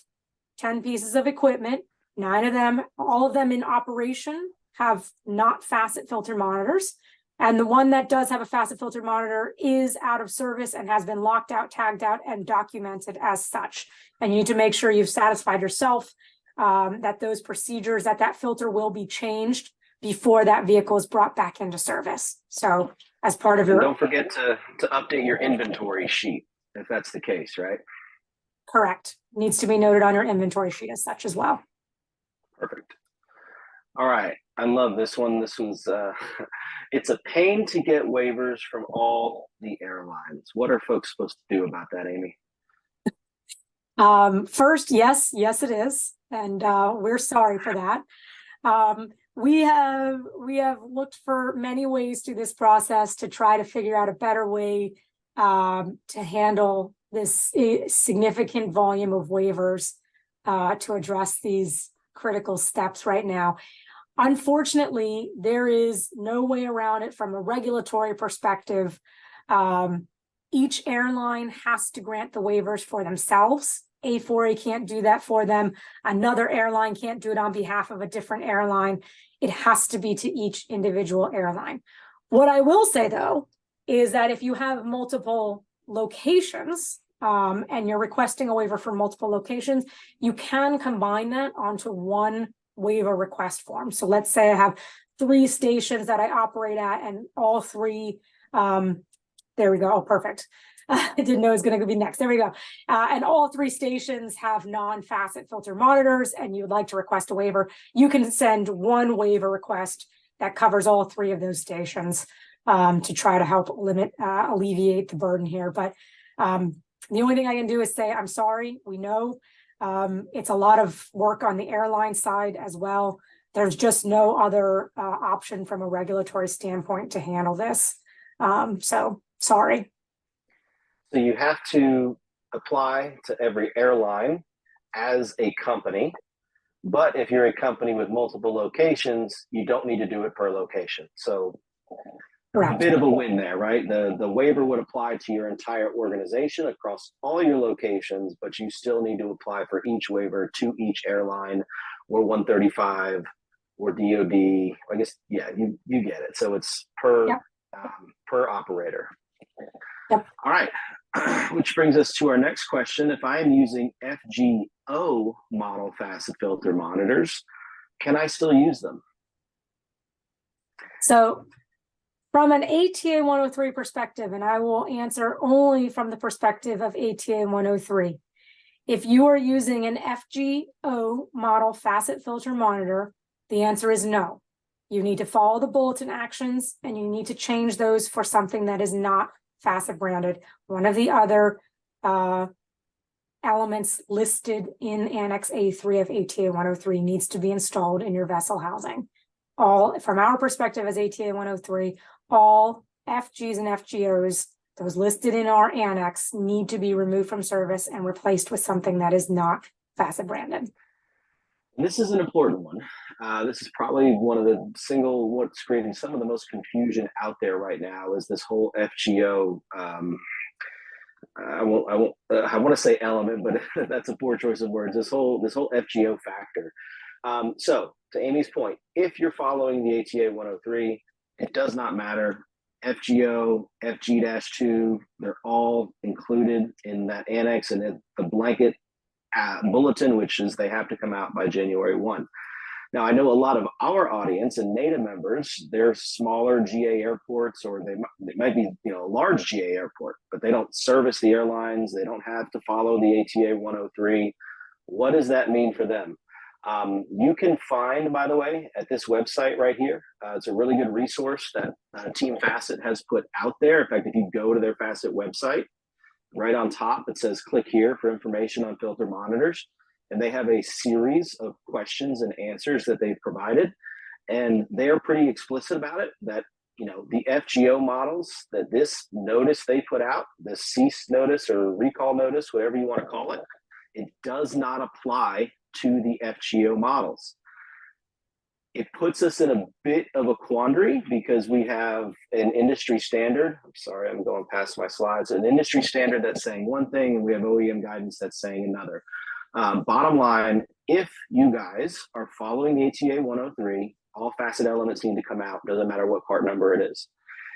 10 pieces of equipment, 9 of them, all of them in operation have not Facet filter monitors. And the one that does have a Facet filter monitor is out of service and has been locked out, tagged out, and documented as such. And you need to make sure you've satisfied yourself that those procedures, that filter will be changed before that vehicle is brought back into service. So as part of And your. don't forget to update your inventory sheet if that's the case, right? Correct. Needs to be noted on your inventory sheet as such as well. Perfect. All right. I love this one. This one's, it's a pain to get waivers from all the airlines. What are folks supposed to do about that, Amy? First, yes, it is. And we're sorry for that. We have looked for many ways through this process to try to figure out a better way to handle this significant volume of waivers to address these critical steps right now. Unfortunately, there is no way around it from a regulatory perspective. Each airline has to grant the waivers for themselves. A4A can't do that for them. Another airline can't do it on behalf of a different airline. It has to be to each individual airline. What I will say, though, is that if you have multiple locations and you're requesting a waiver for multiple locations, you can combine that onto one waiver request form. So let's say I have 3 stations that I operate at, and all 3, there we go. Oh, perfect. I didn't know it was going to be next. There we go. And all 3 stations have non-facet filter monitors, and you'd like to request a waiver. You can send one waiver request that covers all 3 of those stations to try to help alleviate the burden here. But the only thing I can do is say, I'm sorry. We know it's a lot of work on the airline side as well. There's just no other option from a regulatory standpoint to handle this. So sorry. So you have to apply to every airline as a company, but if you're a company with multiple locations, you don't need to do it per location. So Correct. a bit of a win there, right? The waiver would apply to your entire organization across all your locations, but you still need to apply for each waiver to each airline or 135 or DOD. I guess, yeah, you get it. So it's per operator. Yep. All right. Which brings us to our next question. If I am using FGO model facet filter monitors, can I still use them? So from an ATA 103 perspective, and I will answer only from the perspective of ATA 103, if you are using an FGO model facet filter monitor, the answer is no. You need to follow the bulletin actions, and you need to change those for something that is not facet branded. One of the other elements listed in Annex A3 of ATA 103 needs to be installed in your vessel housing. All, from our perspective as ATA 103, all FGs and FGOs, those listed in our annex, need to be removed from service and replaced with something that is not facet branded. This is an important one. This is probably one of what's creating some of the most confusion out there right now is this whole FGO. I want to say element, but that's a poor choice of words. This whole FGO factor. So to Amy's point, if you're following the ATA 103, it does not matter. FGO, FG-2, they're all included in that annex and the blanket bulletin, which is they have to come out by January 1. Now, I know a lot of our audience and NATA members, they're smaller GA airports, or they might be, a large GA airport, but they don't service the airlines. They don't have to follow the ATA 103. What does that mean for them? You can find, by the way, at this website right here, it's a really good resource that Team Facet has put out there. In fact, if you go to their Facet website, right on top, it says click here for information on filter monitors. And they have a series of questions and answers that they've provided. And they're pretty explicit about it, that the FGO models, that this notice they put out, this cease notice or recall notice, whatever you want to call it, it does not apply to the FGO models. It puts us in a bit of a quandary because we have an industry standard. I'm sorry, I'm going past my slides. An industry standard that's saying one thing, and we have OEM guidance that's saying another. Bottom line, if you guys are following the ATA 103, all facet elements need to come out. Doesn't matter what part number it is.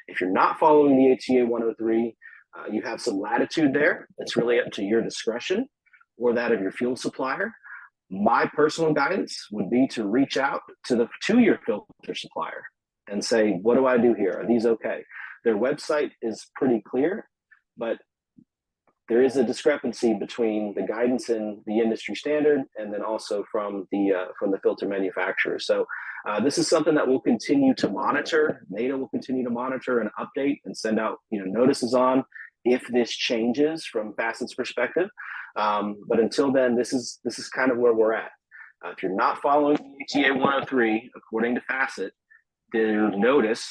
If you're not following the ATA 103, you have some latitude there. It's really up to your discretion or that of your fuel supplier. My personal guidance would be to reach out to your filter supplier and say, what do I do here? Are these okay? Their website is pretty clear, but there is a discrepancy between the guidance in the industry standard and then also from the filter manufacturer. So this is something that we'll continue to monitor. NATA will continue to monitor and update and send out notices on if this changes from Facet's perspective. But until then, this is kind of where we're at. If you're not following the ATA 103, according to Facet, their notice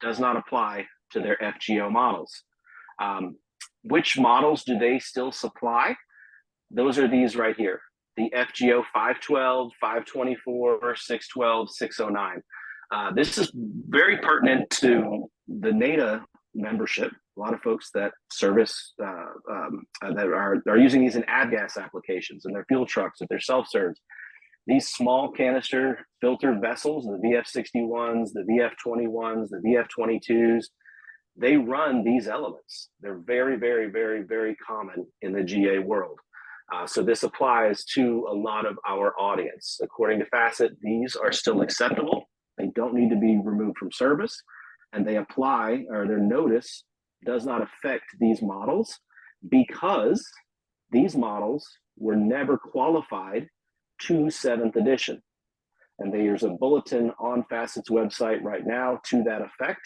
does not apply to their FGO models. Which models do they still supply? Those are these right here. The FGO 512, 524, 612, 609. This is very pertinent to the NATA membership. A lot of folks that service that are using these in avgas applications and their fuel trucks, if they're self-serves. These small canister filter vessels, the VF61s, the VF21s, the VF22s, they run these elements. They're very, very, very, very common in the GA world. So this applies to a lot of our audience. According to Facet, these are still acceptable. They don't need to be removed from service, and they apply, or their notice does not affect these models because these models were never qualified to 7th edition. And there's a bulletin on Facet's website right now to that effect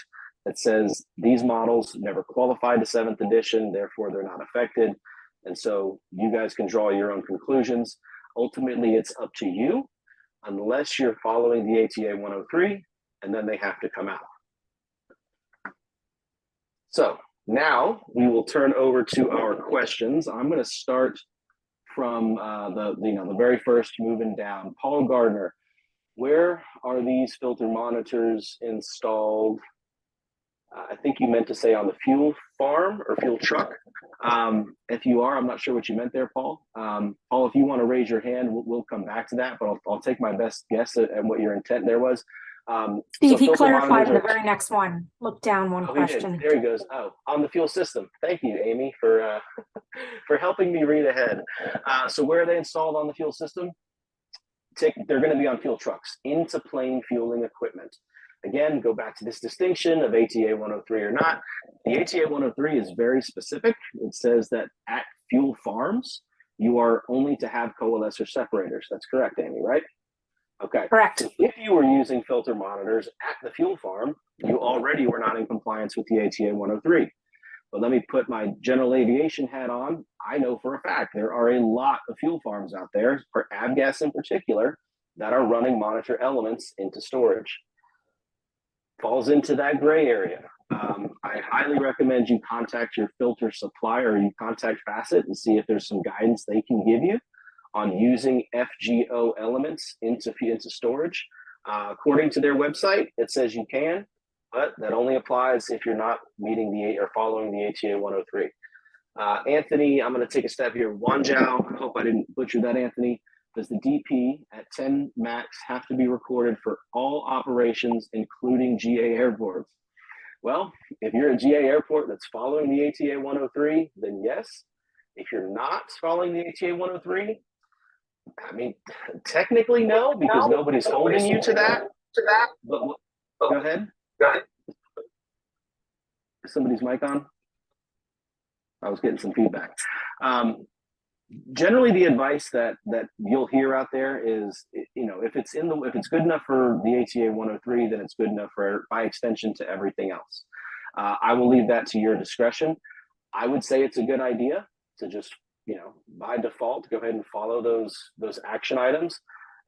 that says these models never qualified to 7th edition, therefore they're not affected. And so you guys can draw your own conclusions. Ultimately, it's up to you, unless you're following the ATA 103, and then they have to come out. So now we will turn over to our questions. I'm going to start from the very first, moving down. Paul Gardner, where are these filter monitors installed? I think you meant to say on the fuel farm or fuel truck. If you are, I'm not sure what you meant there, Paul. Paul, if you want to raise your hand, we'll come back to that, but I'll take my best guess at what your intent there was. Steve, he clarified in the very next one. Look down one question. There he goes. Oh, on the fuel system. Thank you, Amy, for for helping me read ahead. So where are they installed on the fuel system? They're going to be on fuel trucks, into plane fueling equipment. Again, go back to this distinction of ATA 103 or not. The ATA 103 is very specific. It says that at fuel farms, you are only to have coalescer separators. That's correct, Amy, right? Okay. Correct. If you were using filter monitors at the fuel farm, you already were not in compliance with the ATA 103. But let me put my general aviation hat on. I know for a fact there are a lot of fuel farms out there, for avgas in particular, that are running monitor elements into storage. Falls into that gray area. I highly recommend you contact your filter supplier, or you contact Facet and see if there's some guidance they can give you on using FGO elements into storage. According to their website, it says you can, but that only applies if you're not meeting or following the ATA 103. Anthony, I'm going to take a step here. Wanjiao, I hope I didn't butcher that, Anthony. Does the DP at 10 max have to be recorded for all operations, including GA airports? Well, if you're a GA airport that's following the ATA 103, then yes. If you're not following the ATA 103, I mean, technically no, because nobody's holding you to that. But go ahead. Is somebody's mic on? I was getting some feedback. Generally, the advice that you'll hear out there is, if it's good enough for the ATA 103, then it's good enough for, by extension, to everything else. I will leave that to your discretion. I would say it's a good idea to just, by default, go ahead and follow those action items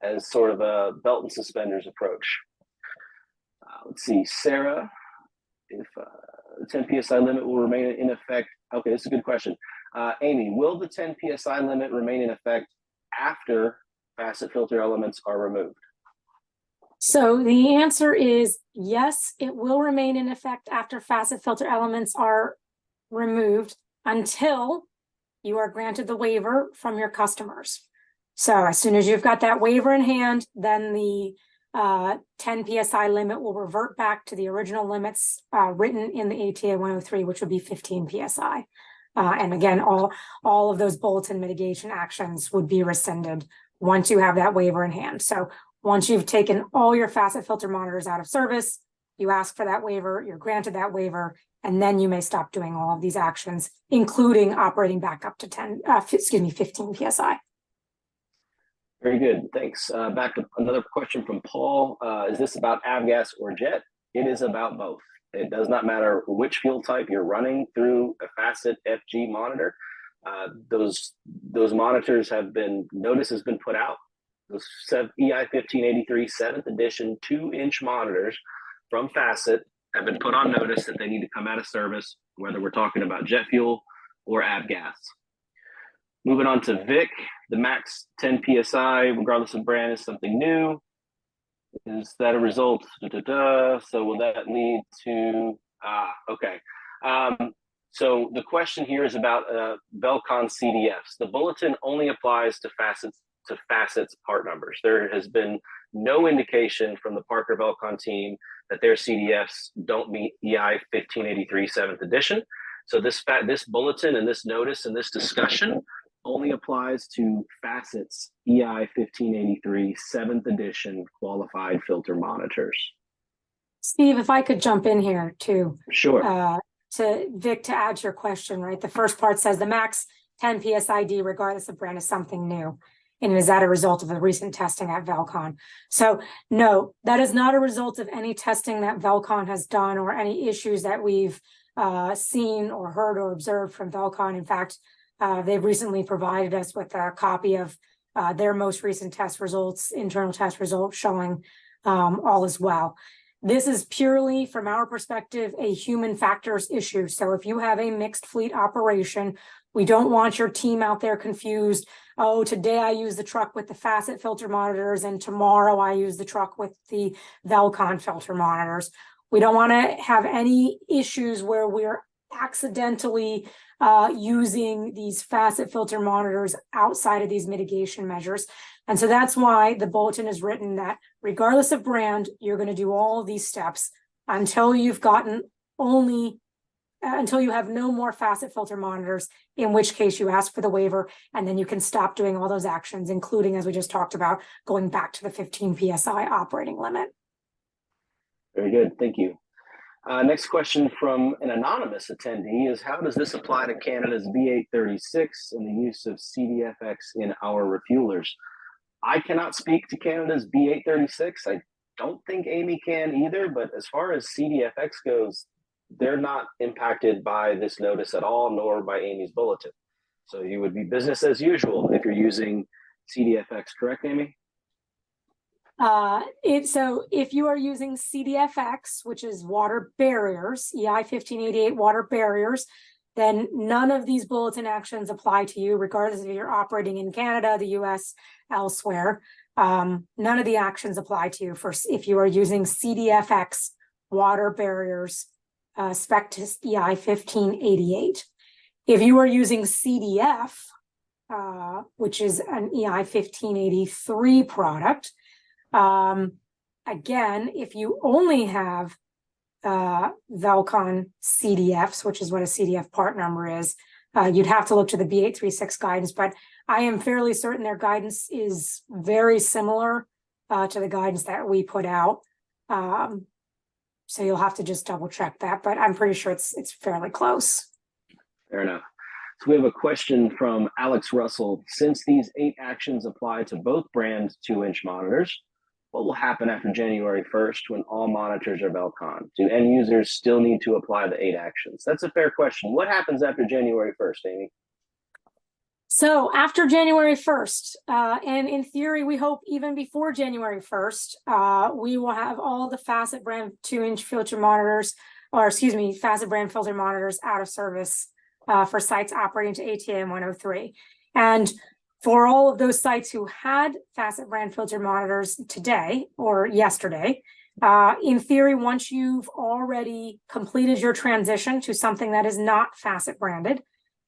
as sort of a belt and suspenders approach. Let's see, Sarah, if the 10 PSI limit will remain in effect. Okay, this is a good question. Amy, will the 10 PSI limit remain in effect after Facet filter elements are removed? So the answer is yes, it will remain in effect after Facet filter elements are removed until you are granted the waiver from your customers. So as soon as you've got that waiver in hand, then the 10 PSI limit will revert back to the original limits written in the ATA 103, which would be 15 PSI. And again, all of those bulletin mitigation actions would be rescinded once you have that waiver in hand. So once you've taken all your Facet filter monitors out of service, you ask for that waiver, you're granted that waiver, and then you may stop doing all of these actions, including operating back up to 15 PSI. Very good, thanks. Back to another question from Paul. Is this about avgas or jet? It is about both. It does not matter which fuel type you're running through a Facet FG monitor. Those monitors have been, notice has been put out. Those EI 1583 7th edition 2-inch monitors from Facet have been put on notice that they need to come out of service, whether we're talking about jet fuel or avgas. Moving on to Vic, the max 10 PSI, regardless of brand, is something new. Is that a result? So will that lead to, okay. So the question here is about Velcon CDFs. The bulletin only applies to Facet's part numbers. There has been no indication from the Parker Velcon team that their CDFs don't meet EI 1583 7th edition. So this bulletin and this notice and this discussion only applies to Facet's EI 1583 7th edition qualified filter monitors. Steve, if I could jump in here too. Sure. To Vic, to add to your question, right? The first part says the max 10 PSID, regardless of brand, is something new. And is that a result of the recent testing at Velcon? So no, that is not a result of any testing that Velcon has done or any issues that we've seen or heard or observed from Velcon. In fact, they've recently provided us with a copy of their most recent test results, internal test results showing all is well. This is purely, from our perspective, a human factors issue. So if you have a mixed fleet operation, we don't want your team out there confused. Oh, today I use the truck with the Facet filter monitors and tomorrow I use the truck with the Velcon filter monitors. We don't want to have any issues where we're accidentally using these Facet filter monitors outside of these mitigation measures. And so that's why the bulletin is written that regardless of brand, you're going to do all of these steps until you've gotten until you have no more Facet filter monitors, in which case you ask for the waiver, and then you can stop doing all those actions, including, as we just talked about, going back to the 15 PSI operating limit. Very good, thank you. Next question from an anonymous attendee is, how does this apply to Canada's B836 and the use of CDFX in our refuelers? I cannot speak to Canada's B836. I don't think Amy can either, but as far as CDFX goes, they're not impacted by this notice at all, nor by Amy's bulletin. So you would be business as usual if you're using CDFX, correct, Amy? So if you are using CDFX, which is water barriers, EI 1588 water barriers, then none of these bulletin actions apply to you, regardless if you're operating in Canada, the US, elsewhere. None of the actions apply to you if you are using CDFX water barriers, spec to EI 1588. If you are using CDF, which is an EI 1583 product, again, if you only have Velcon CDFs, which is what a CDF part number is, you'd have to look to the B836 guidance, but I am fairly certain their guidance is very similar to the guidance that we put out. So you'll have to just double check that, but I'm pretty sure it's fairly close. Fair enough. So we have a question from Alex Russell. Since these 8 actions apply to both brand 2-inch monitors, what will happen after January 1st when all monitors are Velcon? Do end users still need to apply the 8 actions? That's a fair question. What happens after January 1st, Amy? So after January 1st, and in theory, we hope even before January 1st, we will have all the Facet brand 2-inch filter monitors, or excuse me, Facet brand filter monitors out of service for sites operating to ATA 103. And for all of those sites who had Facet brand filter monitors today or yesterday, in theory, once you've already completed your transition to something that is not Facet branded,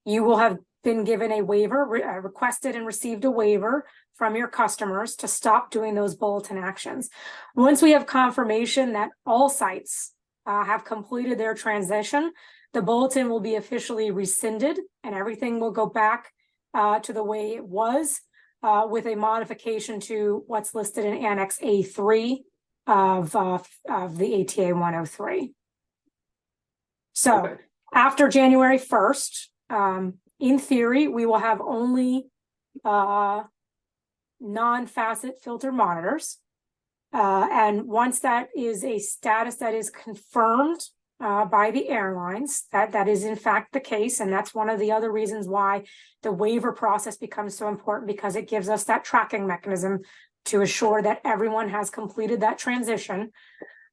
you will have been given a waiver, requested and received a waiver from your customers to stop doing those bulletin actions. Once we have confirmation that all sites have completed their transition, the bulletin will be officially rescinded and everything will go back to the way it was, with a modification to what's listed in Annex A3 of the ATA 103. So Okay. after January 1st, in theory, we will have only non-facet filter monitors. And once that is a status that is confirmed by the airlines, that is in fact the case, and that's one of the other reasons why the waiver process becomes so important, because it gives us that tracking mechanism to assure that everyone has completed that transition.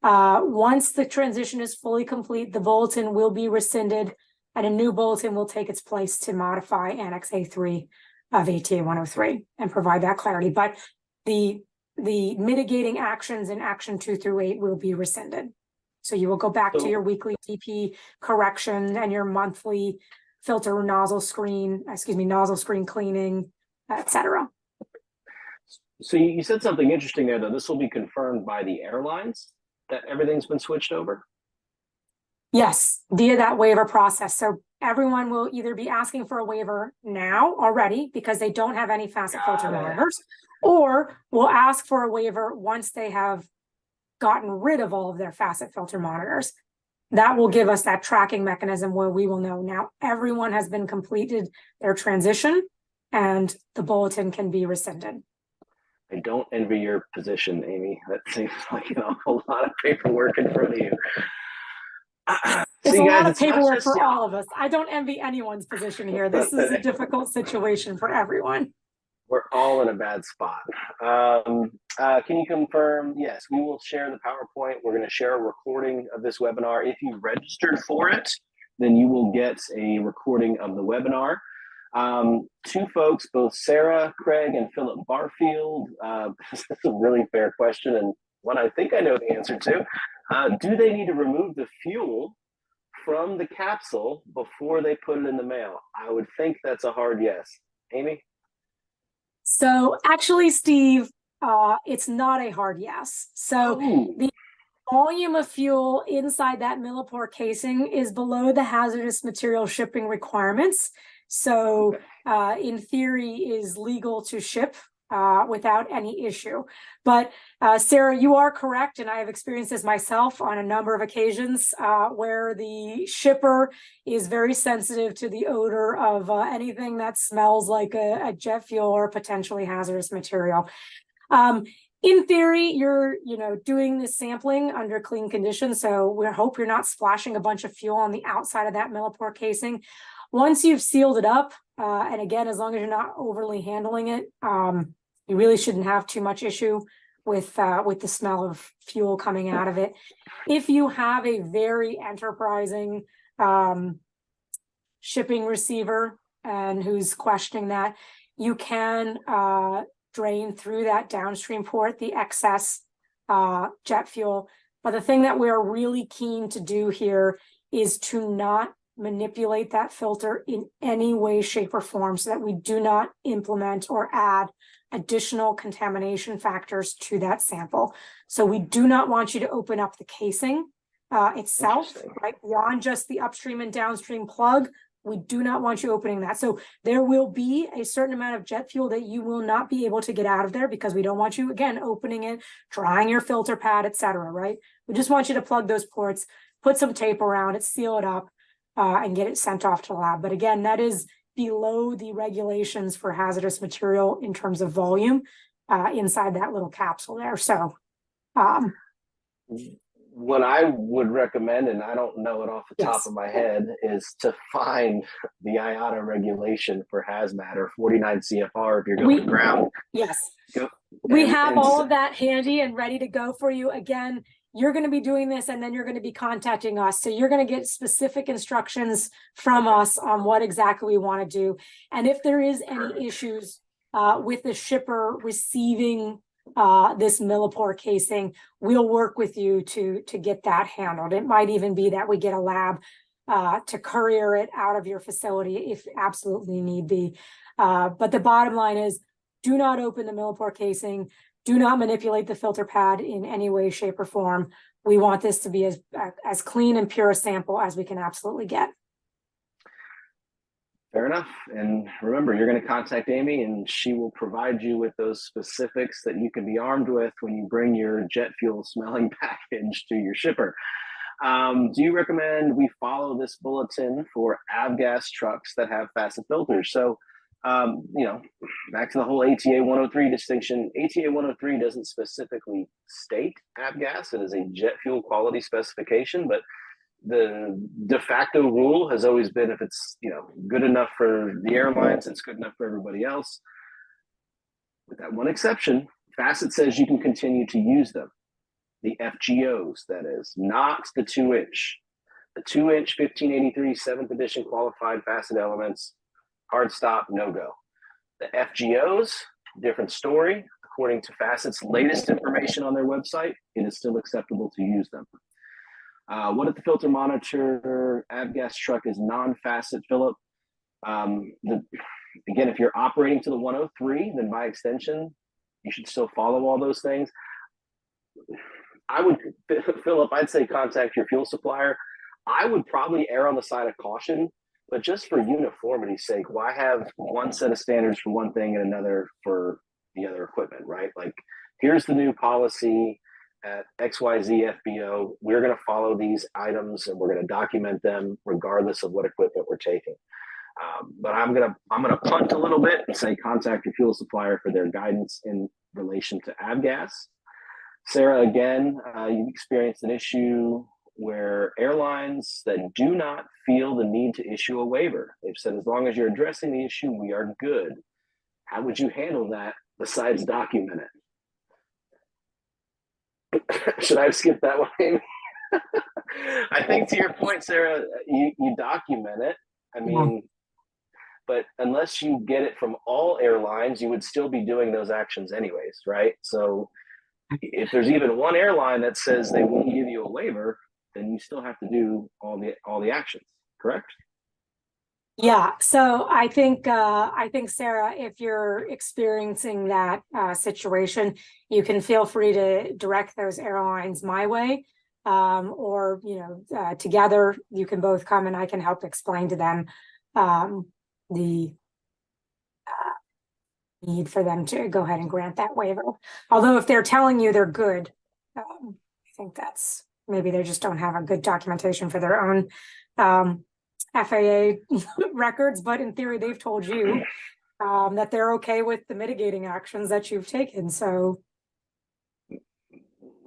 Once the transition is fully complete, the bulletin will be rescinded and a new bulletin will take its place to modify Annex A3 of ATA 103 and provide that clarity. But the mitigating actions in action 2 through 8 will be rescinded. So you will go back to your weekly DP correction and your monthly filter nozzle screen cleaning, etc. So you said something interesting there, though. This will be confirmed by the airlines that everything's been switched over? Yes, via that waiver process. So everyone will either be asking for a waiver now already because they don't have any facet filter monitors, or will ask for a waiver once they have gotten rid of all of their facet filter monitors. That will give us that tracking mechanism where we will know now everyone has been completed their transition and the bulletin can be rescinded. I don't envy your position, Amy. That seems like an awful lot of paperwork in front of you. It's See, a guys, lot of it's not paperwork just for y'all. all of us. I don't envy anyone's position here. This is a difficult situation for everyone. We're all in a bad spot. Can you confirm? Yes, we will share the PowerPoint. We're going to share a recording of this webinar. If you registered for it, then you will get a recording of the webinar. Two folks, both Sarah Craig and Philip Barfield. This is a really fair question and one I think I know the answer to. Do they need to remove the fuel from the capsule before they put it in the mail? I would think that's a hard yes. Amy? So actually, Steve, it's not a hard yes. So the volume of fuel inside that millipore casing is below the hazardous material shipping requirements. So in theory is legal to ship without any issue. But Sarah, you are correct, and I have experienced this myself on a number of occasions where the shipper is very sensitive to the odor of anything that smells like a jet fuel or potentially hazardous material. In theory, you're doing this sampling under clean conditions, so we hope you're not splashing a bunch of fuel on the outside of that millipore casing. Once you've sealed it up, and again, as long as you're not overly handling it, you really shouldn't have too much issue with the smell of fuel coming out of it. If you have a very enterprising shipping receiver and who's questioning that, you can drain through that downstream port the excess jet fuel. But the thing that we're really keen to do here is to not manipulate that filter in any way, shape, or form so that we do not implement or add additional contamination factors to that sample. So we do not want you to open up the casing itself, right? Beyond just the upstream and downstream plug, we do not want you opening that. So there will be a certain amount of jet fuel that you will not be able to get out of there because we don't want you, again, opening it, drying your filter pad, etc. Right? We just want you to plug those ports, put some tape around it, seal it up, and get it sent off to the lab. But again, that is below the regulations for hazardous material in terms of volume inside that little capsule there. So what I would recommend, and I don't know it off the top of my head, is to find the IATA regulation for hazmat or 49 CFR if you're going ground. Yes. We have all of that handy and ready to go for you. Again, you're going to be doing this and then you're going to be contacting us. So you're going to get specific instructions from us on what exactly we want to do. And if there is any issues with the shipper receiving this millipore casing, we'll work with you to get that handled. It might even be that we get a lab to courier it out of your facility if absolutely need be. But the bottom line is, do not open the millipore casing. Do not manipulate the filter pad in any way, shape, or form. We want this to be as clean and pure a sample as we can absolutely get. Fair enough. And remember, you're going to contact Amy and she will provide you with those specifics that you can be armed with when you bring your jet fuel smelling package to your shipper. Do you recommend we follow this bulletin for avgas trucks that have facet filters? So, back to the whole ATA 103 distinction. ATA 103 doesn't specifically state avgas. It is a jet fuel quality specification, but the de facto rule has always been if it's good enough for the airlines, it's good enough for everybody else. With that one exception, Facet says you can continue to use them. The FGOs, that is, not the 2-inch. The 2-inch 1583 7th edition qualified facet elements, hard stop, no go. The FGOs, different story. According to Facet's latest information on their website, it is still acceptable to use them. What if the filter monitor avgas truck is non-facet, Philip? Again, if you're operating to the 103, then by extension, you should still follow all those things. I would, Philip, I'd say contact your fuel supplier. I would probably err on the side of caution, but just for uniformity's sake, why have one set of standards for one thing and another for the other equipment, right? Like, here's the new policy at XYZ FBO. We're going to follow these items and we're going to document them regardless of what equipment we're taking. But I'm gonna punt a little bit and say contact your fuel supplier for their guidance in relation to avgas. Sarah, again, you've experienced an issue where airlines that do not feel the need to issue a waiver, they've said as long as you're addressing the issue, we are good. How would you handle that besides document it? Should I have skipped that one? I think to your point, Sarah, you document it. I mean, but unless you get it from all airlines, you would still be doing those actions anyways, right? So if there's even one airline that says they won't give you a waiver, then you still have to do all the actions, correct? Yeah, so I think Sarah, if you're experiencing that situation, you can feel free to direct those airlines my way, or together you can both come and I can help explain to them the need for them to go ahead and grant that waiver. Although if they're telling you they're good, I think that's maybe they just don't have a good documentation for their own FAA records, but in theory they've told you that they're okay with the mitigating actions that you've taken. So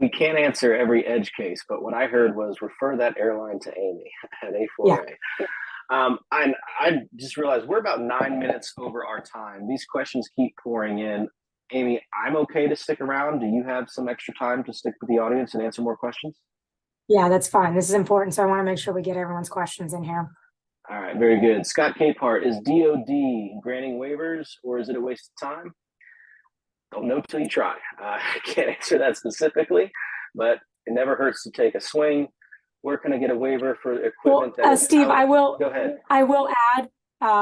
we can't answer every edge case, but what I heard was refer that airline to Amy at A4A. Yeah. I just realized we're about 9 minutes over our time. These questions keep pouring in. Amy, I'm okay to stick around. Do you have some extra time to stick with the audience and answer more questions? Yeah, that's fine. This is important, so I want to make sure we get everyone's questions in here. All right, very good. Scott Capehart, is DOD granting waivers or is it a waste of time? Don't know till you try. I can't answer that specifically, but it never hurts to take a swing. Where can I get a waiver for equipment that is Steve, out? Go ahead. I will add,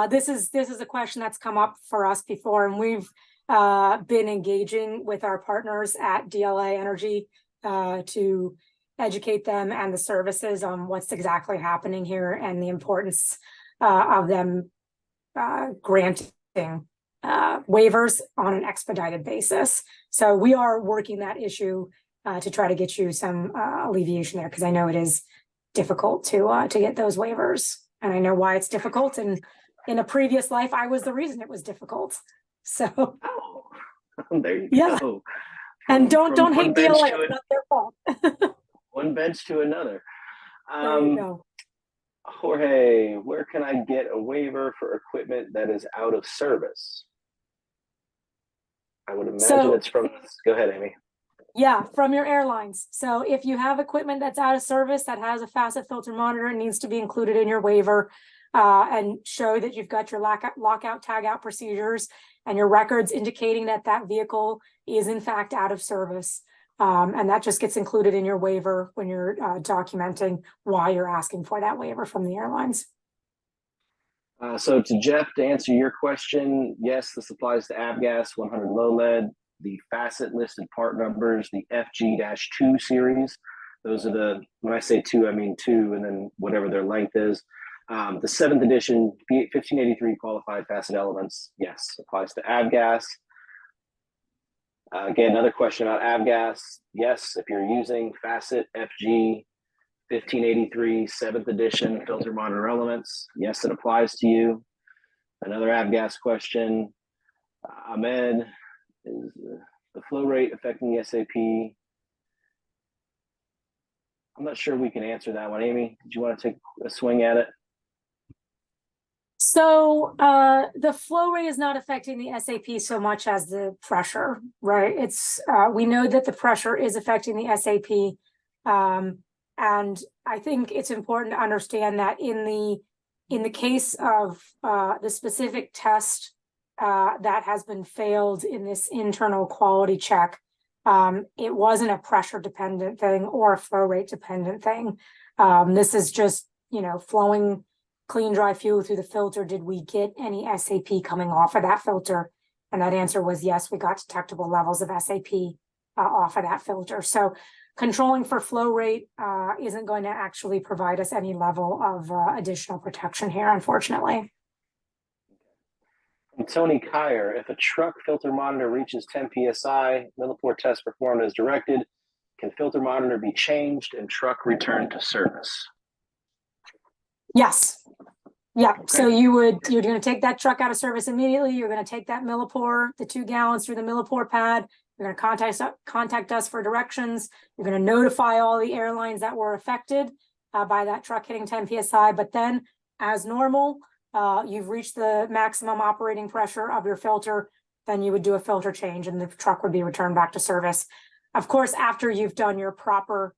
this is a question that's come up for us before, and we've been engaging with our partners at DLA Energy to educate them and the services on what's exactly happening here and the importance of them granting waivers on an expedited basis. So we are working that issue to try to get you some alleviation there, because I know it is difficult to get those waivers, and I know why it's difficult. And in a previous life, I was the reason it was difficult. So there you go. And don't hate DLA; it's not their fault. One bench to another. There you go. Jorge, where can I get a waiver for equipment that is out of service? I would imagine it's from. Go ahead, Amy. Yeah, from your airlines. So if you have equipment that's out of service that has a facet filter monitor, it needs to be included in your waiver and show that you've got your lockout, tagout procedures and your records indicating that that vehicle is in fact out of service. And that just gets included in your waiver when you're documenting why you're asking for that waiver from the airlines. So to Jeff, to answer your question, yes, this applies to avgas 100 low lead. The facet listed part numbers, the FG-2 series. Those are the, when I say 2, I mean 2, and then whatever their length is. The 7th edition 1583 qualified facet elements, yes, applies to avgas. Again, another question about avgas. Yes, if you're using facet FG 1583 7th edition filter monitor elements. Yes, it applies to you. Another avgas question. Ahmed, is the flow rate affecting the SAP? I'm not sure we can answer that one. Amy, did you want to take a swing at it? So the flow rate is not affecting the SAP so much as the pressure, right? It's we know that the pressure is affecting the SAP, and I think it's important to understand that in the case of the specific test that has been failed in this internal quality check, it wasn't a pressure dependent thing or a flow rate dependent thing. This is just, flowing clean, dry fuel through the filter. Did we get any SAP coming off of that filter? And that answer was yes, we got detectable levels of SAP off of that filter. So controlling for flow rate isn't going to actually provide us any level of additional protection here, unfortunately. From Tony Kyer, if a truck filter monitor reaches 10 psi, millipore test performed as directed, can filter monitor be changed and truck returned to service? Yes. Yeah. Okay. So you're going to take that truck out of service immediately. You're going to take that millipore, the 2 gallons through the millipore pad. You're going to contact us for directions. You're going to notify all the airlines that were affected by that truck hitting 10 psi. But then, as normal, you've reached the maximum operating pressure of your filter. Then you would do a filter change, and the truck would be returned back to service. Of course, after you've done your proper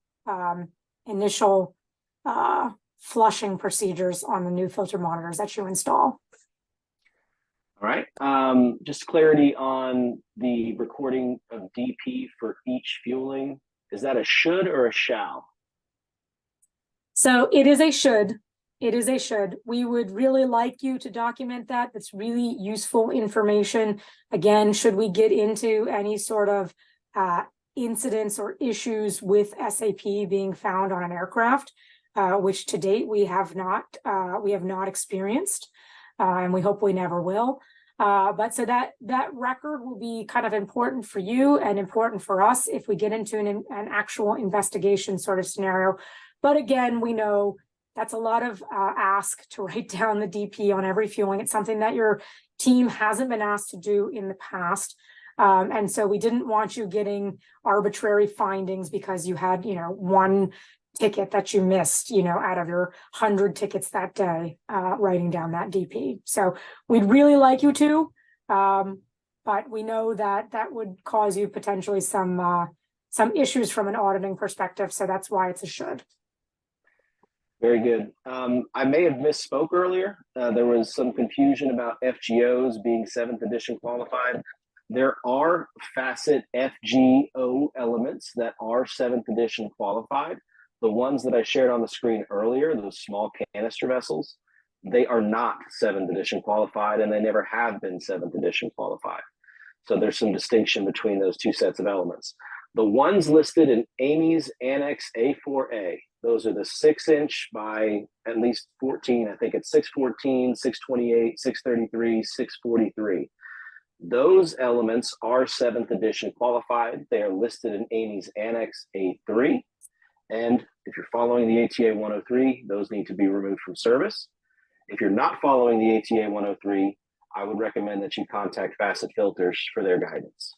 initial flushing procedures on the new filter monitors that you install. All right. Just clarity on the recording of DP for each fueling. Is that a should or a shall? So it is a should. It is a should. We would really like you to document that. That's really useful information. Again, should we get into any sort of incidents or issues with SAP being found on an aircraft, which to date we have not experienced, and we hope we never will. But so that record will be kind of important for you and important for us if we get into an actual investigation sort of scenario. But again, we know that's a lot of ask to write down the DP on every fueling. It's something that your team hasn't been asked to do in the past. And so we didn't want you getting arbitrary findings because you had, one ticket that you missed, out of your 100 tickets that day, writing down that DP. So we'd really like you to, but we know that that would cause you potentially some issues from an auditing perspective. So that's why it's a should. Very good. I may have misspoke earlier. There was some confusion about FGOs being 7th edition qualified. There are Facet FGO elements that are 7th edition qualified. The ones that I shared on the screen earlier, those small canister vessels, they are not 7th edition qualified, and they never have been 7th edition qualified. So there's some distinction between those two sets of elements. The ones listed in Amy's Annex A4A, those are the 6-inch by at least 14. I think it's 614, 628, 633, 643. Those elements are 7th edition qualified. They are listed in Amy's Annex A3. And if you're following the ATA 103, those need to be removed from service. If you're not following the ATA 103, I would recommend that you contact Facet Filters for their guidance.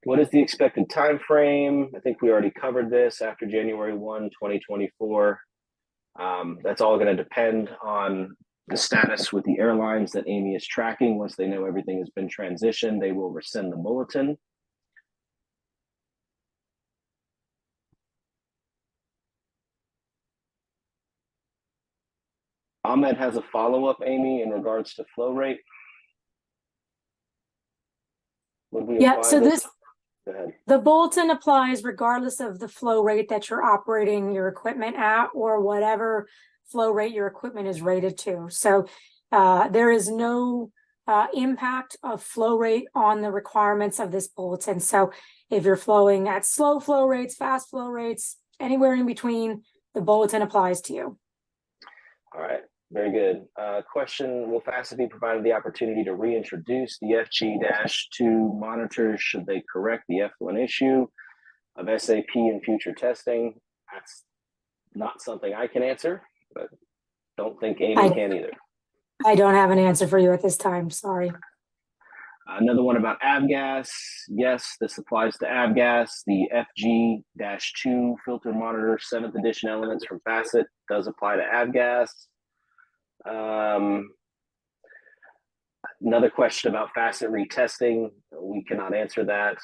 What is the expected time frame? I think we already covered this after January 1, 2024. That's all going to depend on the status with the airlines that Amy is tracking. Once they know everything has been transitioned, they will rescind the bulletin. Ahmed has a follow-up, Amy, in regards to flow rate. Yeah, so the bulletin applies regardless of the flow rate that you're operating your equipment at or whatever flow rate your equipment is rated to. So there is no impact of flow rate on the requirements of this bulletin. So if you're flowing at slow flow rates, fast flow rates, anywhere in between, the bulletin applies to you. All right. Very good. Question, will Facet be provided the opportunity to reintroduce the FG-2 monitors should they correct the F1 issue of SAP in future testing? That's not something I can answer, but don't think Amy can either. I don't have an answer for you at this time. Sorry. Another one about avgas. Yes, this applies to avgas. The FG-2 filter monitor 7th edition elements from Facet does apply to avgas. Another question about Facet retesting. We cannot answer that.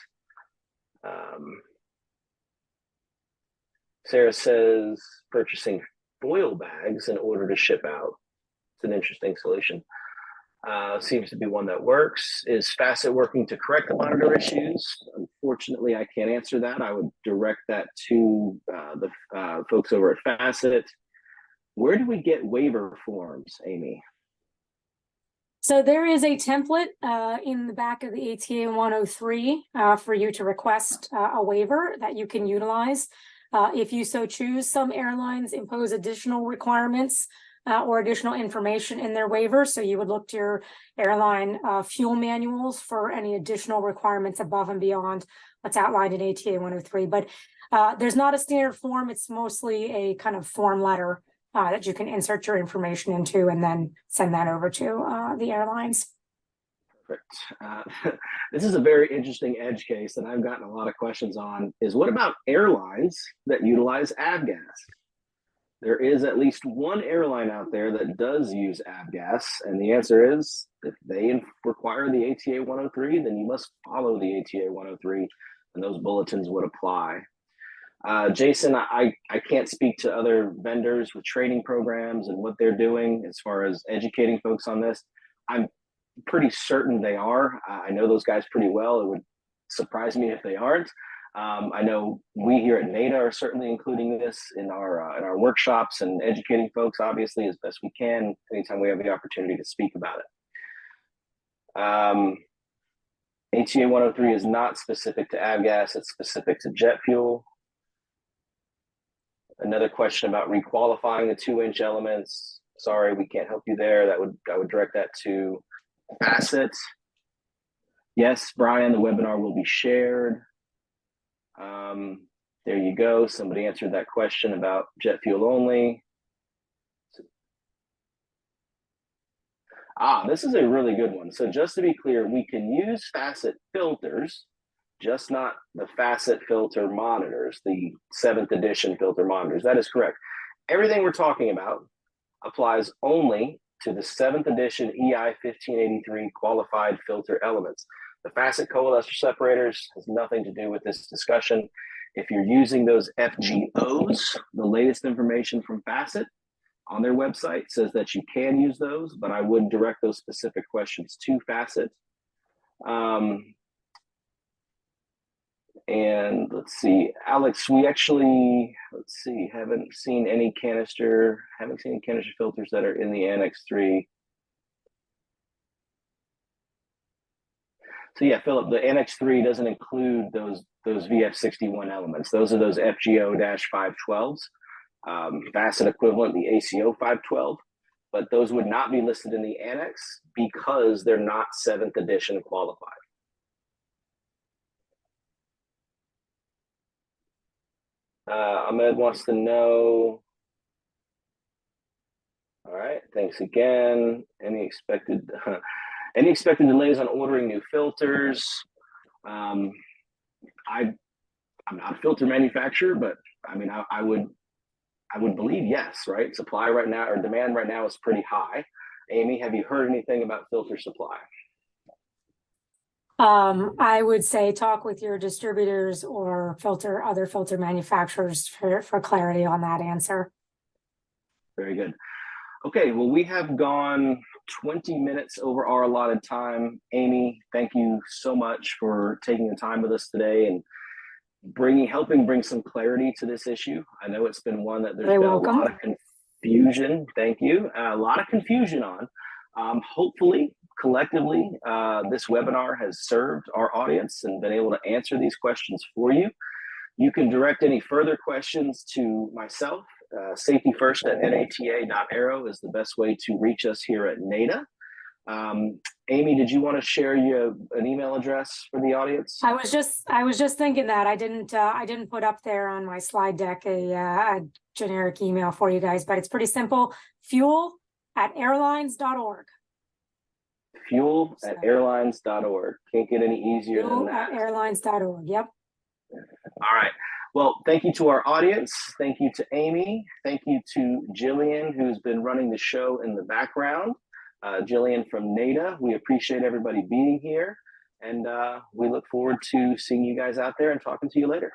Sarah says purchasing foil bags in order to ship out. It's an interesting solution. Seems to be one that works. Is Facet working to correct the monitor issues? Unfortunately, I can't answer that. I would direct that to the folks over at Facet. Where do we get waiver forms, Amy? So there is a template in the back of the ATA 103 for you to request a waiver that you can utilize. If you so choose, some airlines impose additional requirements or additional information in their waiver. So you would look to your airline fuel manuals for any additional requirements above and beyond what's outlined in ATA 103. But there's not a standard form. It's mostly a kind of form letter that you can insert your information into and then send that over to the airlines. Perfect. This is a very interesting edge case that I've gotten a lot of questions on is what about airlines that utilize avgas? There is at least one airline out there that does use avgas, and the answer is if they require the ATA 103, then you must follow the ATA 103, and those bulletins would apply. Jason, I can't speak to other vendors with training programs and what they're doing as far as educating folks on this. I'm pretty certain they are. I know those guys pretty well. It would surprise me if they aren't. I know we here at NATA are certainly including this in our workshops and educating folks, obviously, as best we can anytime we have the opportunity to speak about it. ATA 103 is not specific to avgas. It's specific to jet fuel. Another question about requalifying the 2-inch elements. Sorry, we can't help you there. I would direct that to Facet. Yes, Brian, the webinar will be shared. There you go. Somebody answered that question about jet fuel only. This is a really good one. So just to be clear, we can use Facet filters, just not the Facet filter monitors, the 7th edition filter monitors. That is correct. Everything we're talking about applies only to the 7th edition EI 1583 qualified filter elements. The Facet coalescer separators has nothing to do with this discussion. If you're using those FGOs, the latest information from Facet on their website says that you can use those, but I would direct those specific questions to Facet. And let's see, Alex, we actually, haven't seen any canister filters that are in the Annex 3. So yeah, Philip, the Annex 3 doesn't include those VF61 elements. Those are those FGO-512s, Facet equivalent, the ACO 512, but those would not be listed in the Annex because they're not 7th edition qualified. Ahmed wants to know. All right, thanks again. Any expected delays on ordering new filters? I'm not a filter manufacturer, but I mean, I would believe yes, right? Supply right now or demand right now is pretty high. Amy, have you heard anything about filter supply? I would say talk with your distributors or other filter manufacturers for clarity on that answer. Very good. Okay, well, we have gone 20 minutes over our allotted time. Amy, thank you so much for taking the time with us today and helping bring some clarity to this issue. I know it's been one that there's been a lot of confusion. Thank you. A lot of confusion on. Hopefully, collectively, this webinar has served our audience and been able to answer these questions for you. You can direct any further questions to myself. safetyfirst@nata.aero is the best way to reach us here at NATA. Amy, did you want to share an email address for the audience? I was just thinking that I didn't put up there on my slide deck a generic email for you guys, but it's pretty simple. fuel@airlines.org. Fuel@airlines.org. Can't get any easier than that. Fuel@airlines.org. Yep. All right. Well, thank you to our audience. Thank you to Amy. Thank you to Jillian, who's been running the show in the background. Jillian from NATA. We appreciate everybody being here. And we look forward to seeing you guys out there and talking to you later.